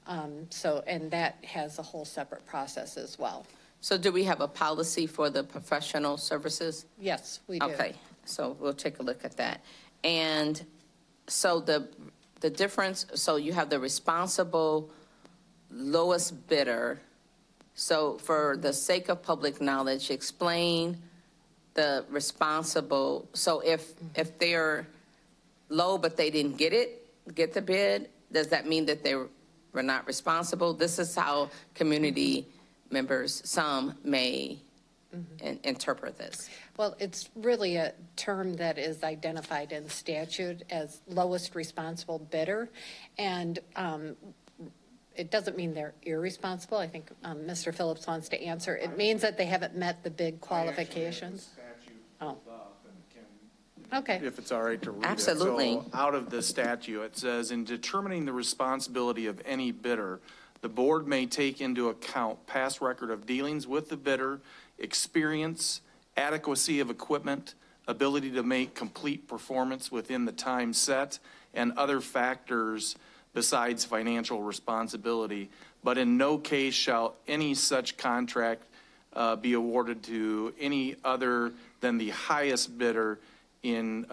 And that has a whole separate process as well. So do we have a policy for the professional services? Yes, we do. Okay, so we'll take a look at that. And so the difference, so you have the responsible lowest bidder. So for the sake of public knowledge, explain the responsible. So if they're low but they didn't get the bid, does that mean that they were not responsible? This is how community members, some may interpret this. Well, it's really a term that is identified in statute as lowest responsible bidder. And it doesn't mean they're irresponsible. I think Mr. Phillips wants to answer. It means that they haven't met the bid qualifications. Oh. Okay. If it's all right to read Absolutely. it. So out of the statute, it says, in determining the responsibility of any bidder, the board may take into account past record of dealings with the bidder, experience, adequacy of equipment, ability to make complete performance within the time set, and other factors besides financial responsibility. But in no case shall any such contract be awarded to any other than the highest bidder in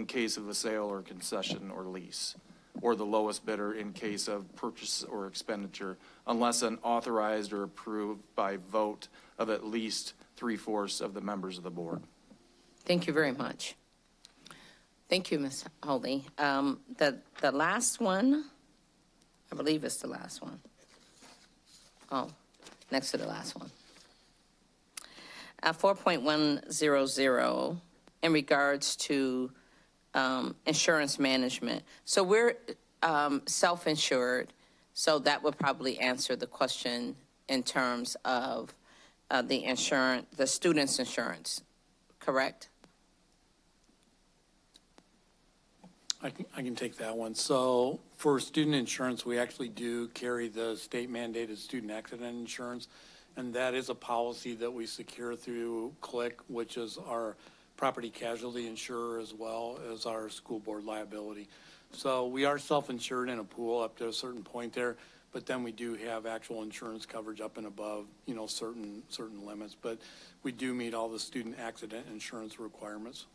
case of a sale or concession or lease, or the lowest bidder in case of purchase or expenditure, unless an authorized or approved by vote of at least 3/4 of the members of the board. Thank you very much. Thank you, Ms. Holly. The last one, I believe it's the last one. Oh, next to the last one. 4.100 in regards to insurance management. So we're self-insured, so that would probably answer the question in terms of the insurance, the student's insurance, correct? I can take that one. So for student insurance, we actually do carry the state mandated student accident insurance, and that is a policy that we secure through CLIC, which is our property casualty insurer, as well as our school board liability. So we are self-insured in a pool up to a certain point there, but then we do have actual insurance coverage up and above, you know, certain limits. But we do meet all the student accident insurance requirements.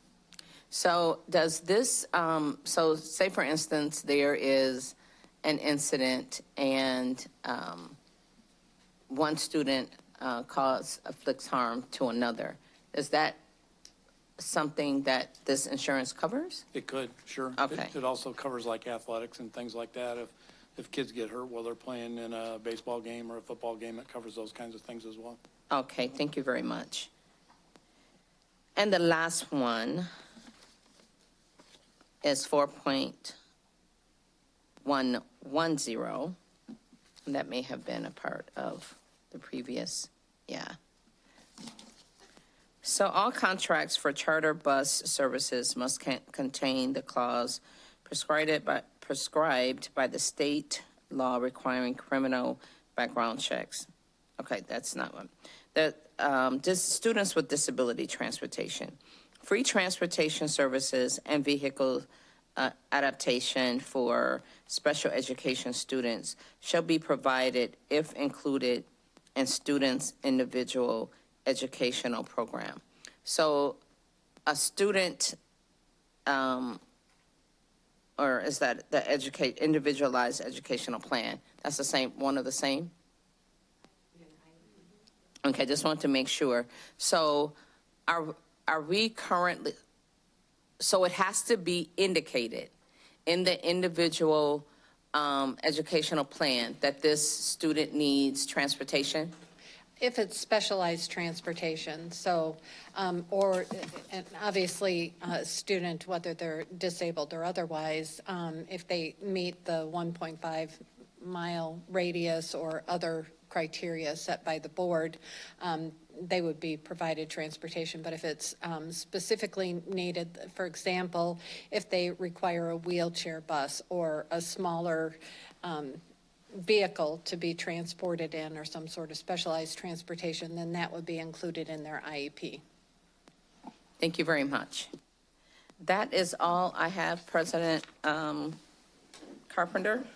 So does this, so say for instance, there is an incident and one student afflicts harm to another. Is that something that this insurance covers? It could, sure. Okay. It also covers like athletics and things like that. If kids get hurt while they're playing in a baseball game or a football game, it covers those kinds of things as well. Okay, thank you very much. And the last one is 4.110. And that may have been a part of the previous, yeah. So all contracts for charter bus services must contain the clause prescribed by the state law requiring criminal background checks. Okay, that's not one. Students with disability transportation. Free transportation services and vehicle adaptation for special education students shall be provided if included in students' individual educational program. So a student, or is that the individualized educational plan? That's the same, one of the same? Okay, just want to make sure. So are we currently, so it has to be indicated in the individual educational plan that this student needs transportation? If it's specialized transportation, so, and obviously a student, whether they're disabled or otherwise, if they meet the 1.5 mile radius or other criteria set by the board, they would be provided transportation. But if it's specifically needed, for example, if they require a wheelchair bus or a smaller vehicle to be transported in or some sort of specialized transportation, then that would be included in their IEP. Thank you very much. That is all I have, President Carpenter.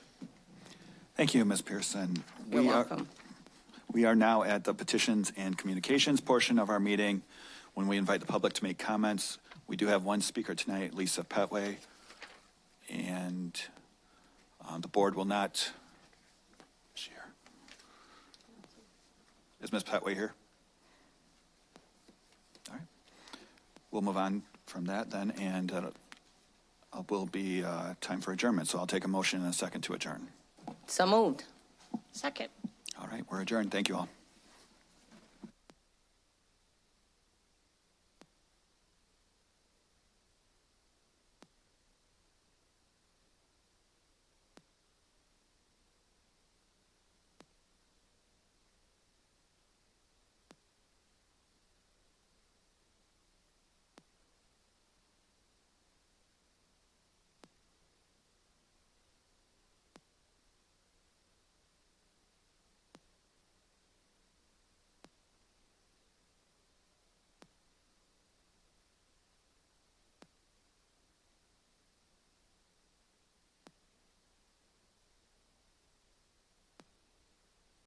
Thank you, Ms. Pearson. You're welcome. We are now at the petitions and communications portion of our meeting. When we invite the public to make comments, we do have one speaker tonight, Lisa Petway, and the board will not. Is Ms. Petway here? All right. We'll move on from that then, and will be time for adjournment. So I'll take a motion and a second to adjourn. So moved. Second. All right, we're adjourned. Thank you all.